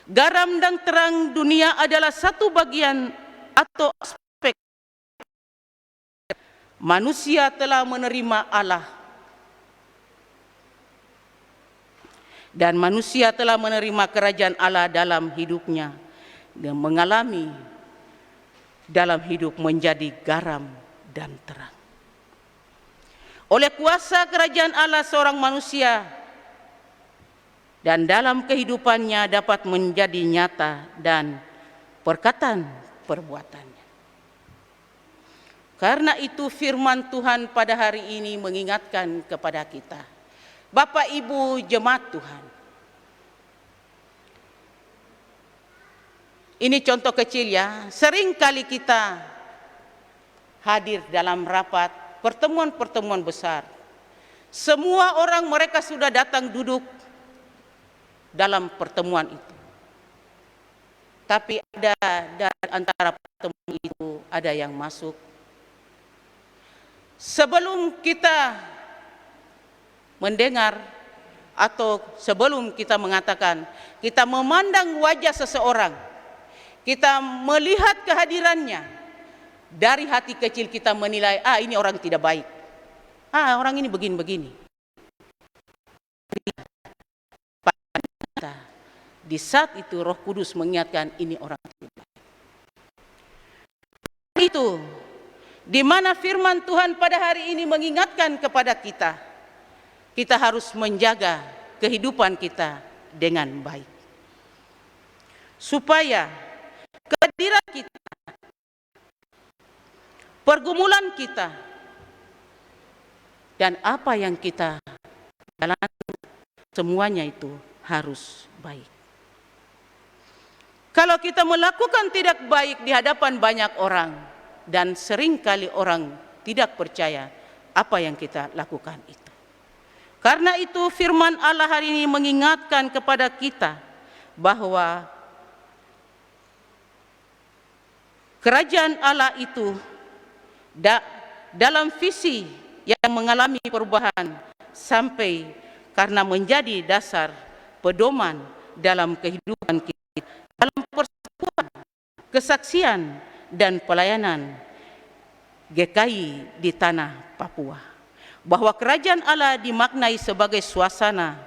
Garam dan terang dunia adalah satu bagian atau aspek. Manusia telah menerima Allah dan manusia telah menerima kerajaan Allah dalam hidupnya dan mengalami dalam hidup menjadi garam dan terang. Oleh kuasa kerajaan Allah seorang manusia dan dalam kehidupannya dapat menjadi nyata dan perkataan perbuatannya. Karena itu firman Tuhan pada hari ini mengingatkan kepada kita, Bapak Ibu jemaat Tuhan. Ini contoh kecil ya, sering kali kita hadir dalam rapat, pertemuan-pertemuan besar. Semua orang mereka sudah datang duduk dalam pertemuan itu. Tapi ada dari antara pertemuan itu ada yang masuk. Sebelum kita mendengar atau sebelum kita mengatakan, kita memandang wajah seseorang, kita melihat kehadirannya, dari hati kecil kita menilai, ini orang tidak baik, orang ini begini-begini. Di saat itu Roh Kudus mengingatkan ini orang tidak baik. Itu di mana firman Tuhan pada hari ini mengingatkan kepada kita, kita harus menjaga kehidupan kita dengan baik. Supaya kehadiran kita, pergumulan kita, dan apa yang kita jalani, semuanya itu harus baik. Kalau kita melakukan tidak baik di hadapan banyak orang, dan seringkali orang tidak percaya apa yang kita lakukan itu. Karena itu firman Allah hari ini mengingatkan kepada kita bahwa kerajaan Allah itu dalam visi yang mengalami perubahan sampai karena menjadi dasar pedoman dalam kehidupan kita, dalam persekutuan, kesaksian, dan pelayanan GKI di tanah Papua. Bahwa kerajaan Allah dimaknai sebagai suasana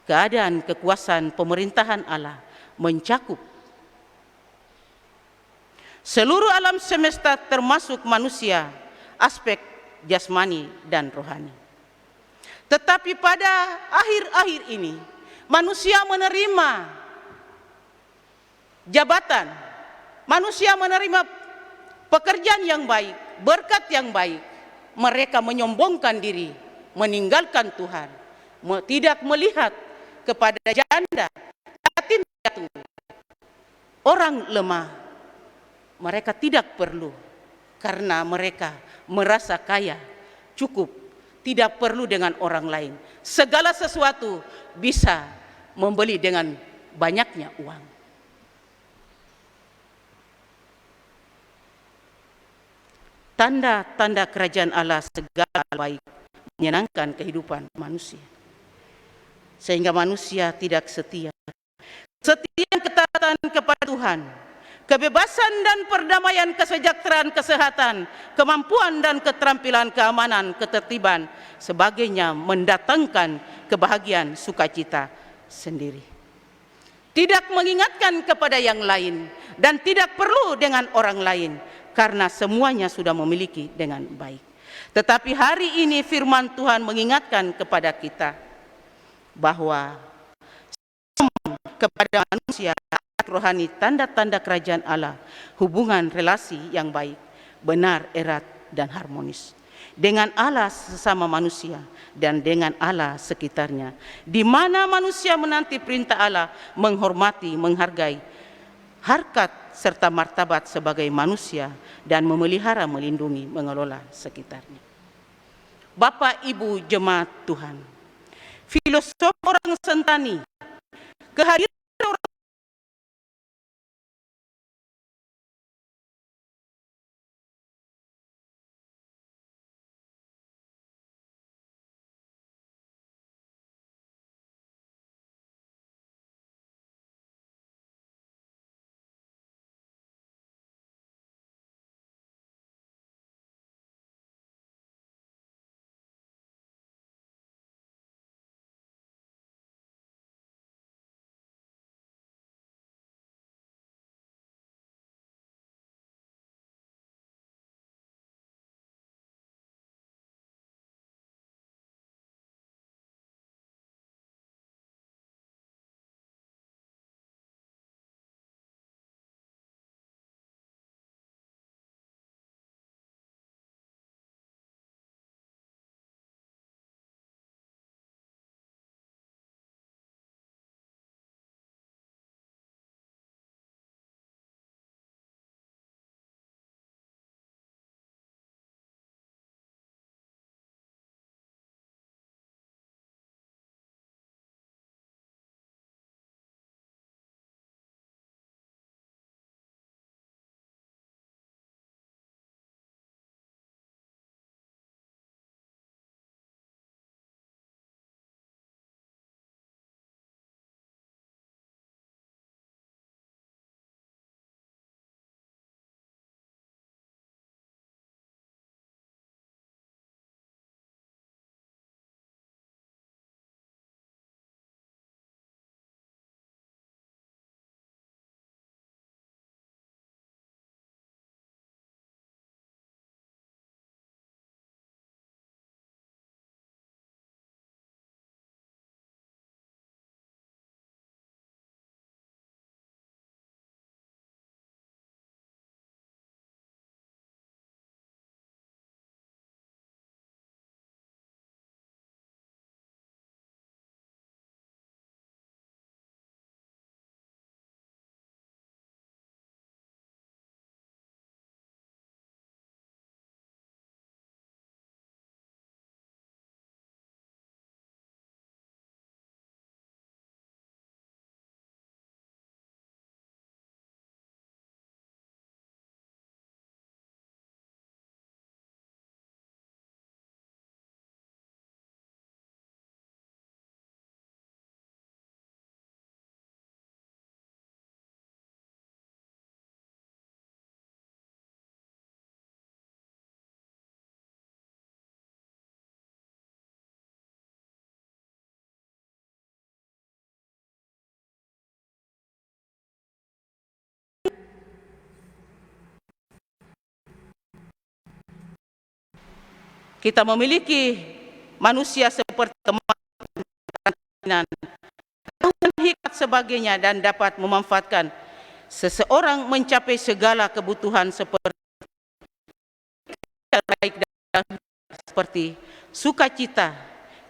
keadaan kekuasaan pemerintahan Allah mencakup seluruh alam semesta termasuk manusia, aspek jasmani dan rohani. Tetapi pada akhir-akhir ini manusia menerima jabatan, manusia menerima pekerjaan yang baik, berkat yang baik. Mereka menyombongkan diri, meninggalkan Tuhan, tidak melihat kepada janda, yatim piatu, orang lemah. Mereka tidak perlu karena mereka merasa kaya, cukup, tidak perlu dengan orang lain. Segala sesuatu bisa membeli dengan banyaknya uang. Tanda-tanda kerajaan Allah segala baik menyenangkan kehidupan manusia. Sehingga manusia tidak setia. Kesetiaan ketaatan kepada Tuhan, kebebasan dan perdamaian, kesejahteraan, kesehatan, kemampuan dan keterampilan, keamanan, ketertiban, sebagainya mendatangkan kebahagiaan sukacita sendiri. Tidak mengingatkan kepada yang lain dan tidak perlu dengan orang lain karena semuanya sudah memiliki dengan baik. Tetapi hari ini firman Tuhan mengingatkan kepada kita bahwa kepada manusia rohani tanda-tanda kerajaan Allah, hubungan relasi yang baik, benar, erat, dan harmonis dengan Allah sesama manusia dan dengan Allah sekitarnya, di mana manusia menanti perintah Allah, menghormati, menghargai harkat serta martabat sebagai manusia dan memelihara, melindungi, mengelola sekitarnya. Bapak Ibu jemaat Tuhan, filosof orang Sentani, kehadiran Kita memiliki manusia seperti kemungkinan, hikmat sebagainya, dan dapat memanfaatkan seseorang mencapai segala kebutuhan seperti baik dan seperti sukacita,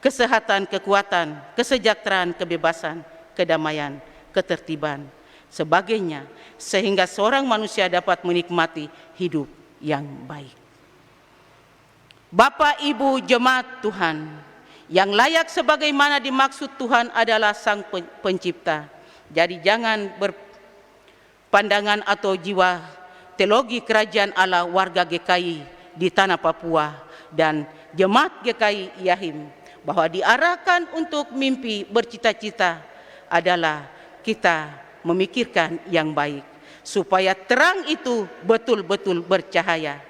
kesehatan, kekuatan, kesejahteraan, kebebasan, kedamaian, ketertiban, sebagainya, sehingga seorang manusia dapat menikmati hidup yang baik. Bapak, Ibu, jemaat Tuhan, yang layak sebagaimana dimaksud Tuhan adalah Sang Pencipta. Jadi jangan berpandangan atau jiwa teologi kerajaan Allah warga GKI di tanah Papua dan jemaat GKI Yahim, bahwa diarahkan untuk mimpi bercita-cita adalah kita memikirkan yang baik, supaya terang itu betul-betul bercahaya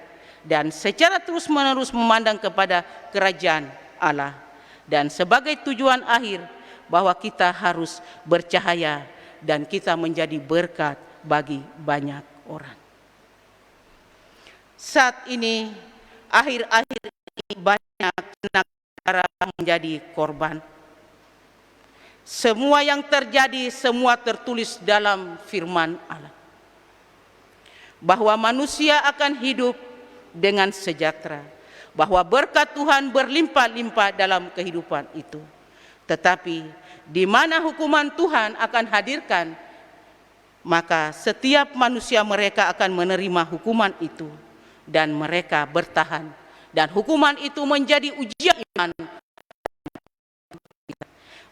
dan secara terus-menerus memandang kepada kerajaan Allah, dan sebagai tujuan akhir bahwa kita harus bercahaya dan kita menjadi berkat bagi banyak orang. Saat ini, akhir-akhir ini banyak negara menjadi korban. Semua yang terjadi, semua tertulis dalam firman Allah, bahwa manusia akan hidup dengan sejahtera, bahwa berkat Tuhan berlimpah-limpah dalam kehidupan itu. Tetapi di mana hukuman Tuhan akan hadirkan, maka setiap manusia mereka akan menerima hukuman itu, dan mereka bertahan, dan hukuman itu menjadi ujian iman.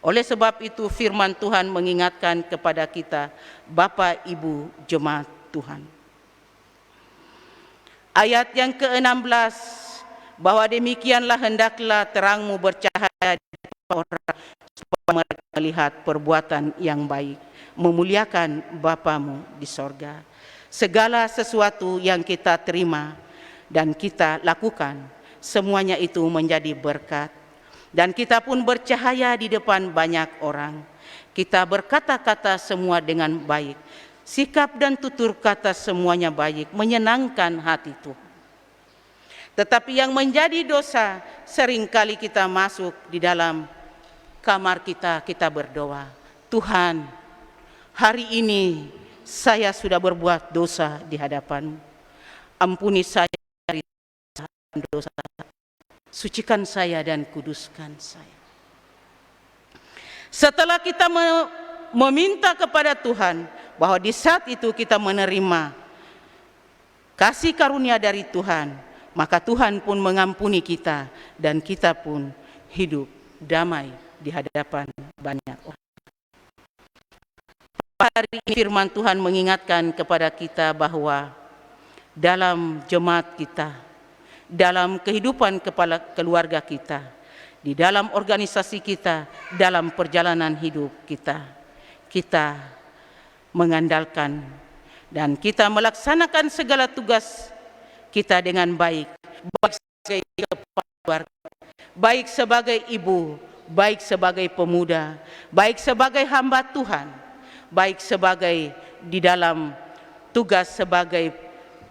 Oleh sebab itu firman Tuhan mengingatkan kepada kita, Bapak, Ibu, jemaat Tuhan. Ayat yang ke-16, bahwa demikianlah hendaklah terangmu bercahaya di depan orang, supaya mereka melihat perbuatan yang baik, memuliakan Bapamu di sorga. Segala sesuatu yang kita terima dan kita lakukan, semuanya itu menjadi berkat. Dan kita pun bercahaya di depan banyak orang. Kita berkata-kata semua dengan baik. Sikap dan tutur kata semuanya baik, menyenangkan hati Tuhan. Tetapi yang menjadi dosa, seringkali kita masuk di dalam kamar kita berdoa, Tuhan, hari ini saya sudah berbuat dosa di hadapan-Mu. Ampuni saya dari dosa, sucikan saya dan kuduskan saya. Setelah kita meminta kepada Tuhan, bahwa di saat itu kita menerima kasih karunia dari Tuhan, maka Tuhan pun mengampuni kita, dan kita pun hidup damai di hadapan banyak orang. Hari ini firman Tuhan mengingatkan kepada kita bahwa dalam jemaat kita, dalam kehidupan kepala keluarga kita, di dalam organisasi kita, dalam perjalanan hidup kita, kita mengandalkan dan kita melaksanakan segala tugas kita dengan baik, baik sebagai kepala keluarga, baik sebagai ibu, baik sebagai pemuda, baik sebagai hamba Tuhan, baik sebagai di dalam tugas sebagai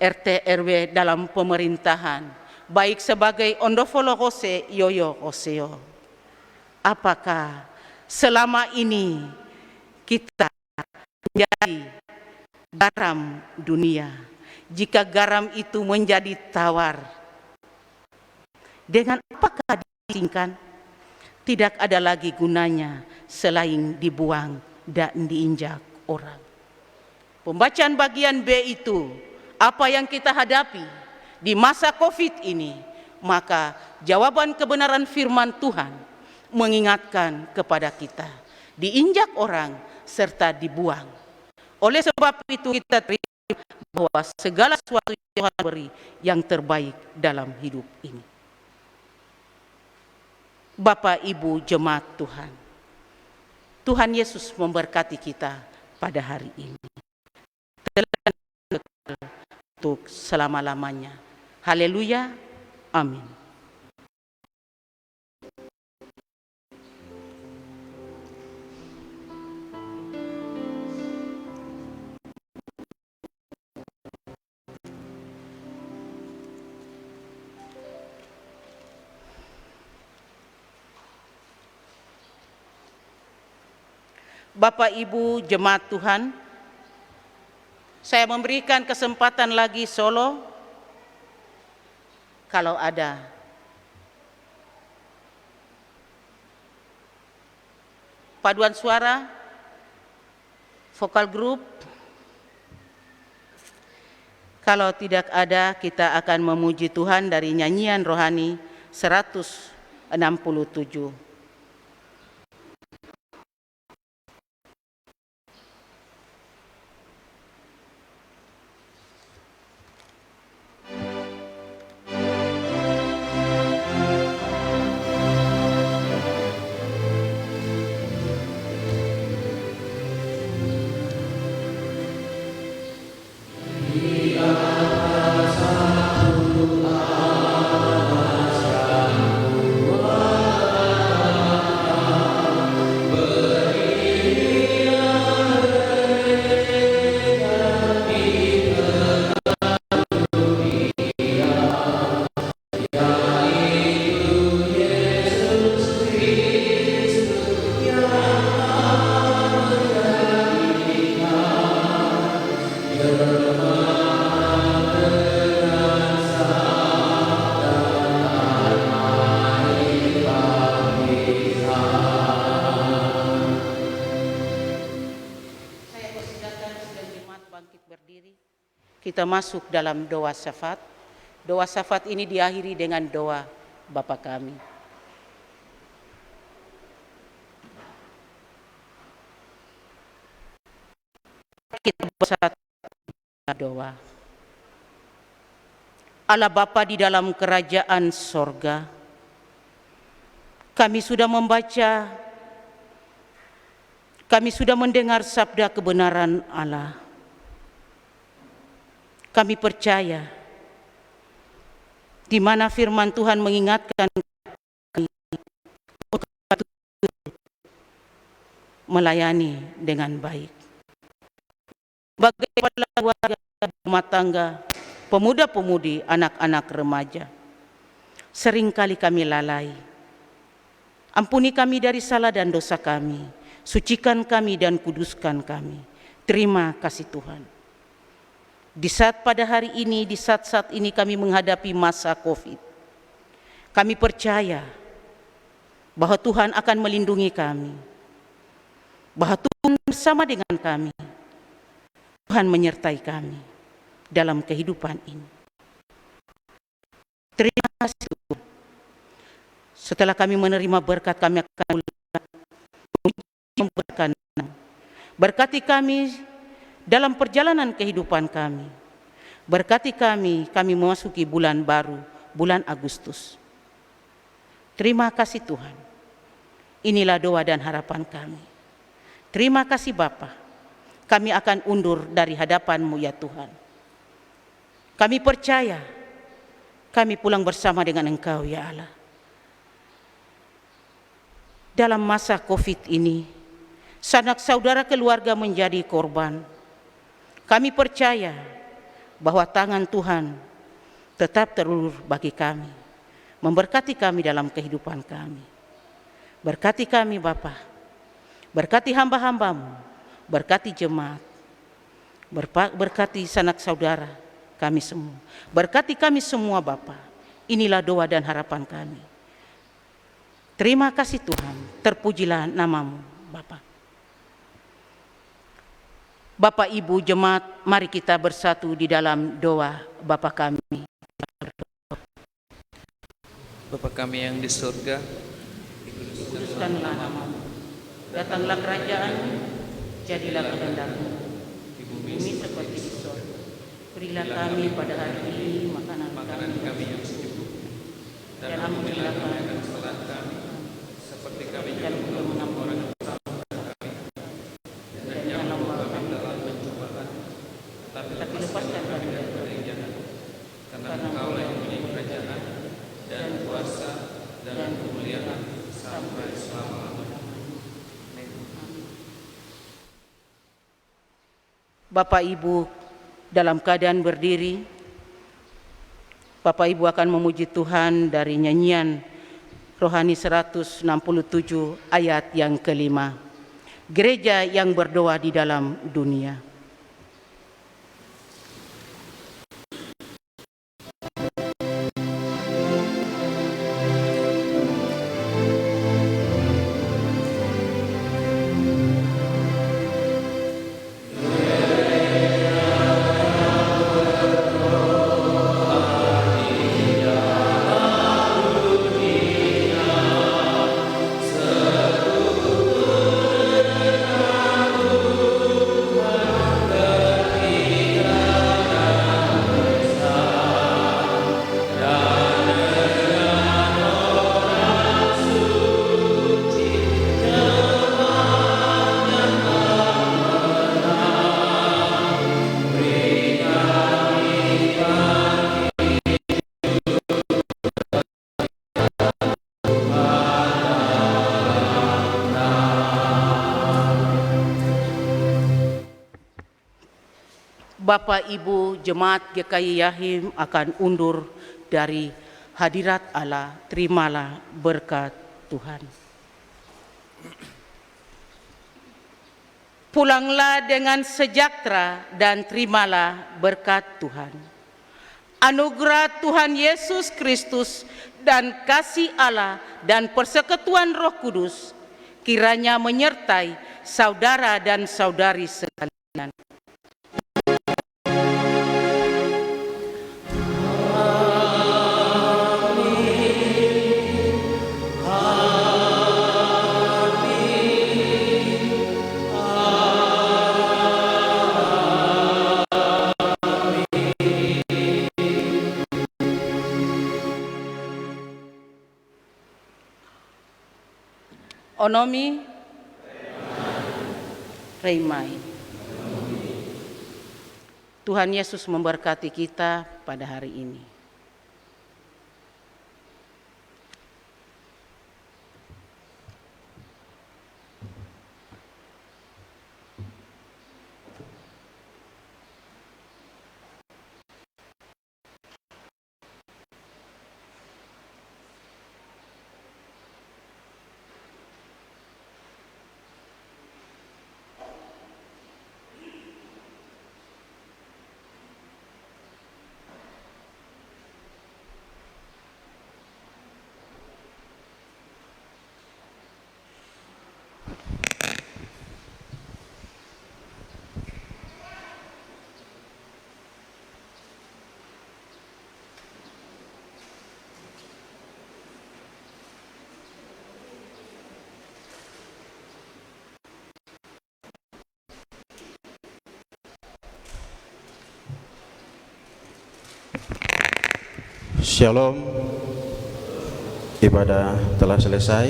RT RW dalam pemerintahan, baik sebagai ondofolo hose yoyo hoseo. Apakah selama ini kita menjadi garam dunia? Jika garam itu menjadi tawar, dengan apakah diasingkan? Tidak ada lagi gunanya selain dibuang dan diinjak orang. Pembacaan bagian B itu, apa yang kita hadapi di masa COVID ini, maka jawaban kebenaran firman Tuhan mengingatkan kepada kita, diinjak orang serta dibuang. Oleh sebab itu kita terima bahwa segala sesuatu yang Tuhan beri yang terbaik dalam hidup ini. Bapak, Ibu, jemaat Tuhan, Tuhan Yesus memberkati kita pada hari ini untuk selama-lamanya. Haleluya, amin. Bapak Ibu jemaat Tuhan, saya memberikan kesempatan lagi solo kalau ada. Paduan suara, vokal group. Kalau tidak ada, kita akan memuji Tuhan dari nyanyian rohani 167. Kita masuk dalam doa syafaat. Doa syafaat ini diakhiri dengan doa Bapa kami. Kita bersatu doa. Allah Bapa di dalam kerajaan sorga, kami sudah membaca, kami sudah mendengar sabda kebenaran Allah. Kami percaya di mana firman Tuhan mengingatkan kami untuk melayani dengan baik. Bagi kepala keluarga, rumah tangga, pemuda-pemudi, anak-anak remaja, seringkali kami lalai. Ampuni kami dari salah dan dosa kami, sucikan kami dan kuduskan kami. Terima kasih Tuhan. Di saat pada hari ini, di saat-saat ini kami menghadapi masa COVID, kami percaya bahwa Tuhan akan melindungi kami, bahwa Tuhan bersama dengan kami, Tuhan menyertai kami dalam kehidupan ini. Terima kasih Tuhan. Setelah kami menerima berkat, kami akan memberkati. Berkati kami dalam perjalanan kehidupan kami. Berkati kami memasuki bulan baru, bulan Agustus. Terima kasih Tuhan. Inilah doa dan harapan kami. Terima kasih Bapa. Kami akan undur dari hadapan-Mu ya Tuhan. Kami percaya, kami pulang bersama dengan Engkau ya Allah. Dalam masa COVID ini, sanak saudara keluarga menjadi korban. Kami percaya bahwa tangan Tuhan tetap terulur bagi kami, memberkati kami dalam kehidupan kami. Berkati kami Bapa, berkati hamba-hamba-Mu, berkati jemaat, berkati sanak saudara kami semua. Berkati kami semua Bapa. Inilah doa dan harapan kami. Terima kasih Tuhan, terpujilah nama-Mu Bapa. Bapak Ibu jemaat, mari kita bersatu di dalam doa Bapa kami. Bapa kami yang di surga, Kuduskanlah nama-Mu, datanglah kerajaan-Mu, jadilah kehendak-Mu di bumi seperti di surga. Berilah kami pada hari ini makanan kami yang secukupnya, dan ampunilah kami kesalahan kami, seperti kami dan juga mengampuni tapi lepaskan kami dari jahat, karena Engkau yang mempunyai kerajaan dan kuasa dan kemuliaan sampai selama-lamanya. Bapak Ibu dalam keadaan berdiri, Bapak Ibu akan memuji Tuhan dari nyanyian rohani 167 ayat yang kelima. gereja yang berdoa di dalam dunia. Bapak Ibu Jemaat GKI Yahim akan undur dari hadirat Allah. Terimalah berkat Tuhan. Pulanglah dengan sejahtera dan terimalah berkat Tuhan. Anugerah Tuhan Yesus Kristus dan kasih Allah dan persekutuan Roh Kudus kiranya menyertai saudara dan saudari sekalian. Onomi Reimai. Tuhan Yesus memberkati kita pada hari ini. Shalom, ibadah telah selesai.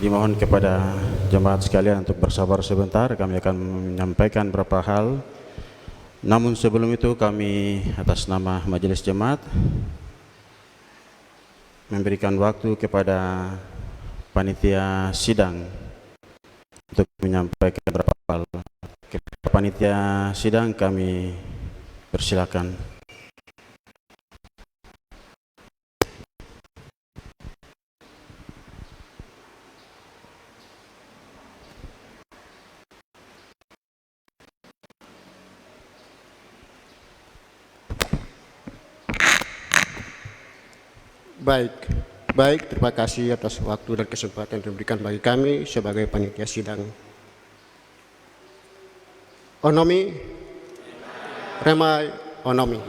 Dimohon kepada jemaat sekalian untuk bersabar sebentar, kami akan menyampaikan beberapa hal. Namun sebelum itu kami atas nama Majelis Jemaat memberikan waktu kepada panitia sidang untuk menyampaikan beberapa hal. Kepada panitia sidang kami persilakan. Baik, terima kasih atas waktu dan kesempatan yang diberikan bagi kami sebagai panitia sidang. Onomi, Remai, Onomi.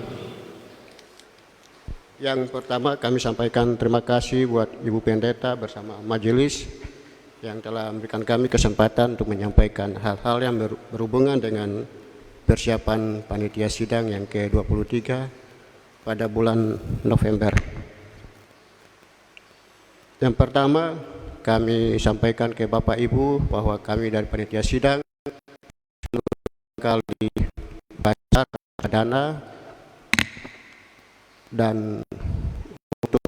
Yang pertama kami sampaikan terima kasih buat Ibu Pendeta bersama majelis yang telah memberikan kami kesempatan untuk menyampaikan hal-hal yang berhubungan dengan persiapan panitia sidang yang ke-23 pada bulan November. Yang pertama, kami sampaikan ke Bapak Ibu bahwa kami dari panitia sidang kali baca dana dan untuk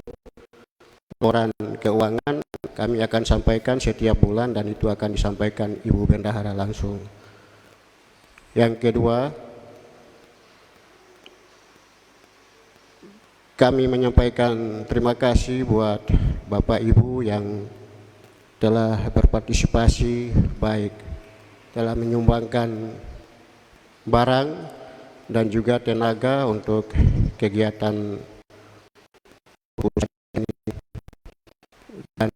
laporan keuangan kami akan sampaikan setiap bulan dan itu akan disampaikan Ibu Bendahara langsung. Yang kedua, kami menyampaikan terima kasih buat Bapak Ibu yang telah berpartisipasi baik telah menyumbangkan barang dan juga tenaga untuk kegiatan ini. Dan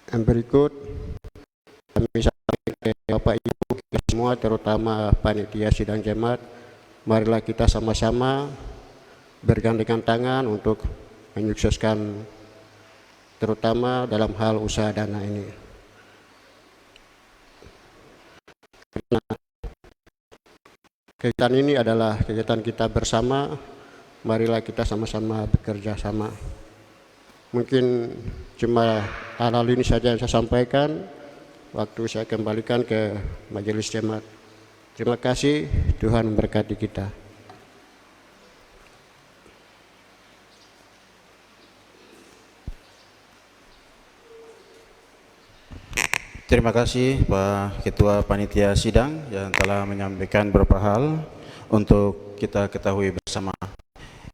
yang berikut kami sampaikan ke Bapak Ibu semua, terutama panitia sidang jemaat, marilah kita sama-sama bergandengan tangan untuk menyukseskan terutama dalam hal usaha dana ini. Karena kegiatan ini adalah kegiatan kita bersama, marilah kita sama-sama bekerja sama. Mungkin cuma hal-hal ini saja yang saya sampaikan. Waktu saya kembalikan ke majelis jemaat. Terima kasih, Tuhan memberkati kita. Terima kasih Pak Ketua Panitia Sidang yang telah menyampaikan beberapa hal untuk kita ketahui bersama.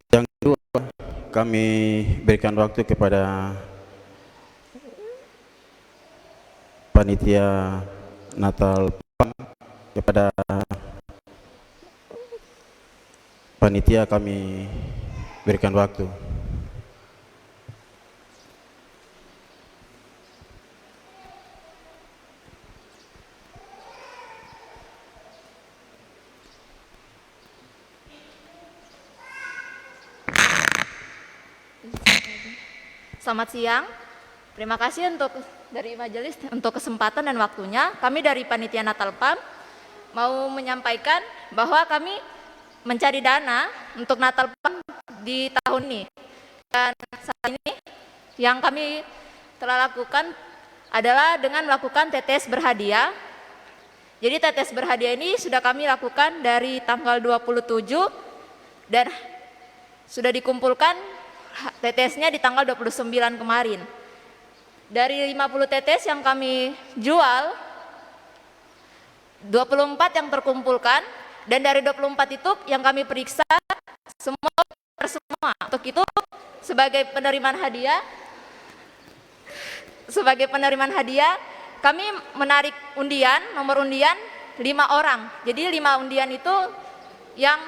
Yang kedua, kami berikan waktu kepada Panitia Natal PAM, kepada panitia kami berikan waktu. Selamat siang. Terima kasih dari majelis untuk kesempatan dan waktunya. Kami dari Panitia Natal PAM mau menyampaikan bahwa kami mencari dana untuk Natal PAM di tahun ini. Dan saat ini yang kami telah lakukan adalah dengan melakukan TTS berhadiah. Jadi TTS berhadiah ini sudah kami lakukan dari tanggal 27 dan sudah dikumpulkan TTS-nya di tanggal 29 kemarin. Dari 50 TTS yang kami jual, 24 yang terkumpulkan, dan dari 24 itu yang kami periksa semua. Untuk itu sebagai penerimaan hadiah, kami menarik undian, nomor undian 5 orang. Jadi 5 undian itu yang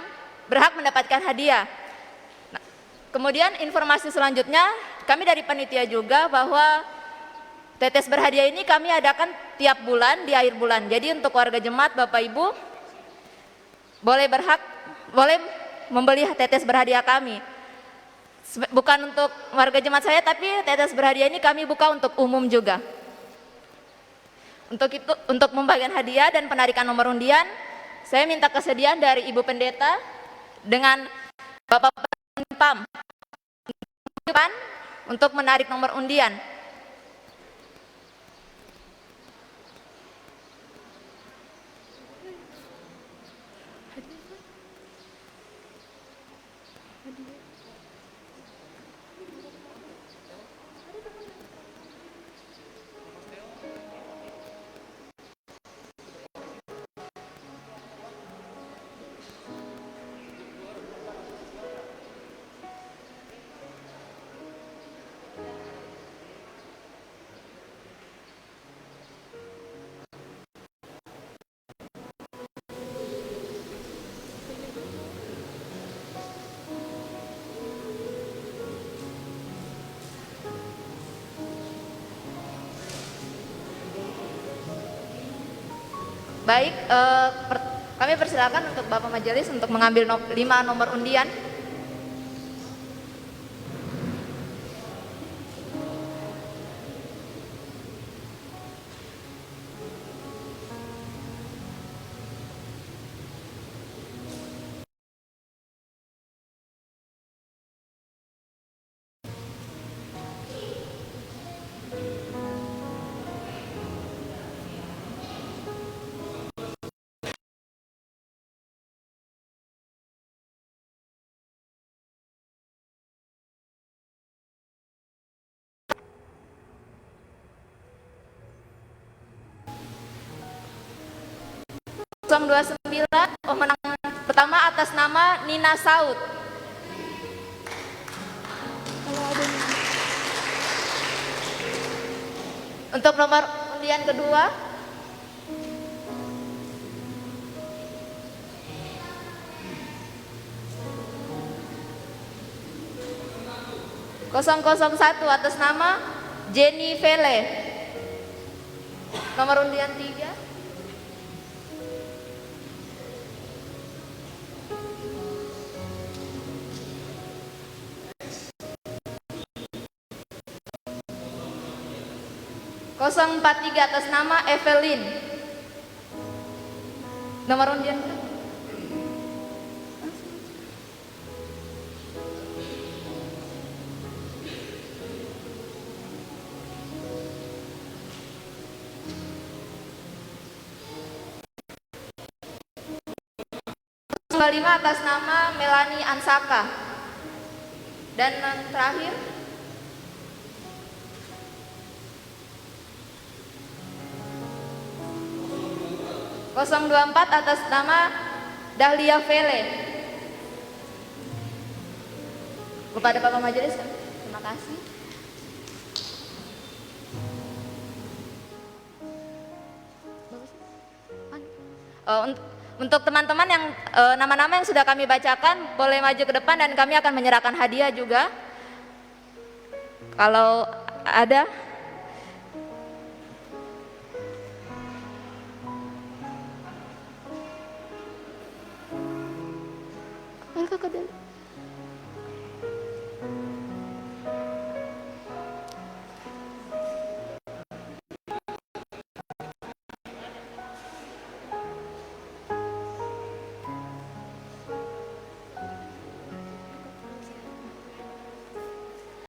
berhak mendapatkan hadiah. Kemudian informasi selanjutnya, kami dari panitia juga bahwa TTS berhadiah ini kami adakan tiap bulan di akhir bulan. Jadi untuk warga jemaat, Bapak Ibu boleh membeli TTS berhadiah kami. Bukan untuk warga jemaat saya, tapi TTS berhadiah ini kami buka untuk umum juga. Untuk pembagian hadiah dan penarikan nomor undian, saya minta kesediaan dari Ibu Pendeta dengan Bapak PAM untuk menarik nomor undian. Baik, kami persilakan untuk Bapak Majelis untuk mengambil 5 nomor undian. Kosong 29, pemenang pertama atas nama Nina Saud. Untuk nomor undian kedua, (001) atas nama Jenny Vele. Nomor undian 3, (043) atas nama Evelyn. Nomor undian berapa? (005) atas nama Melani Ansaka. Dan yang terakhir, (024) atas nama Dahlia Vele. Kepada Bapak Majelis, terima kasih. Untuk teman-teman yang nama-nama yang sudah kami bacakan, boleh maju ke depan dan kami akan menyerahkan hadiah juga. Kalau ada. Kakak dulu.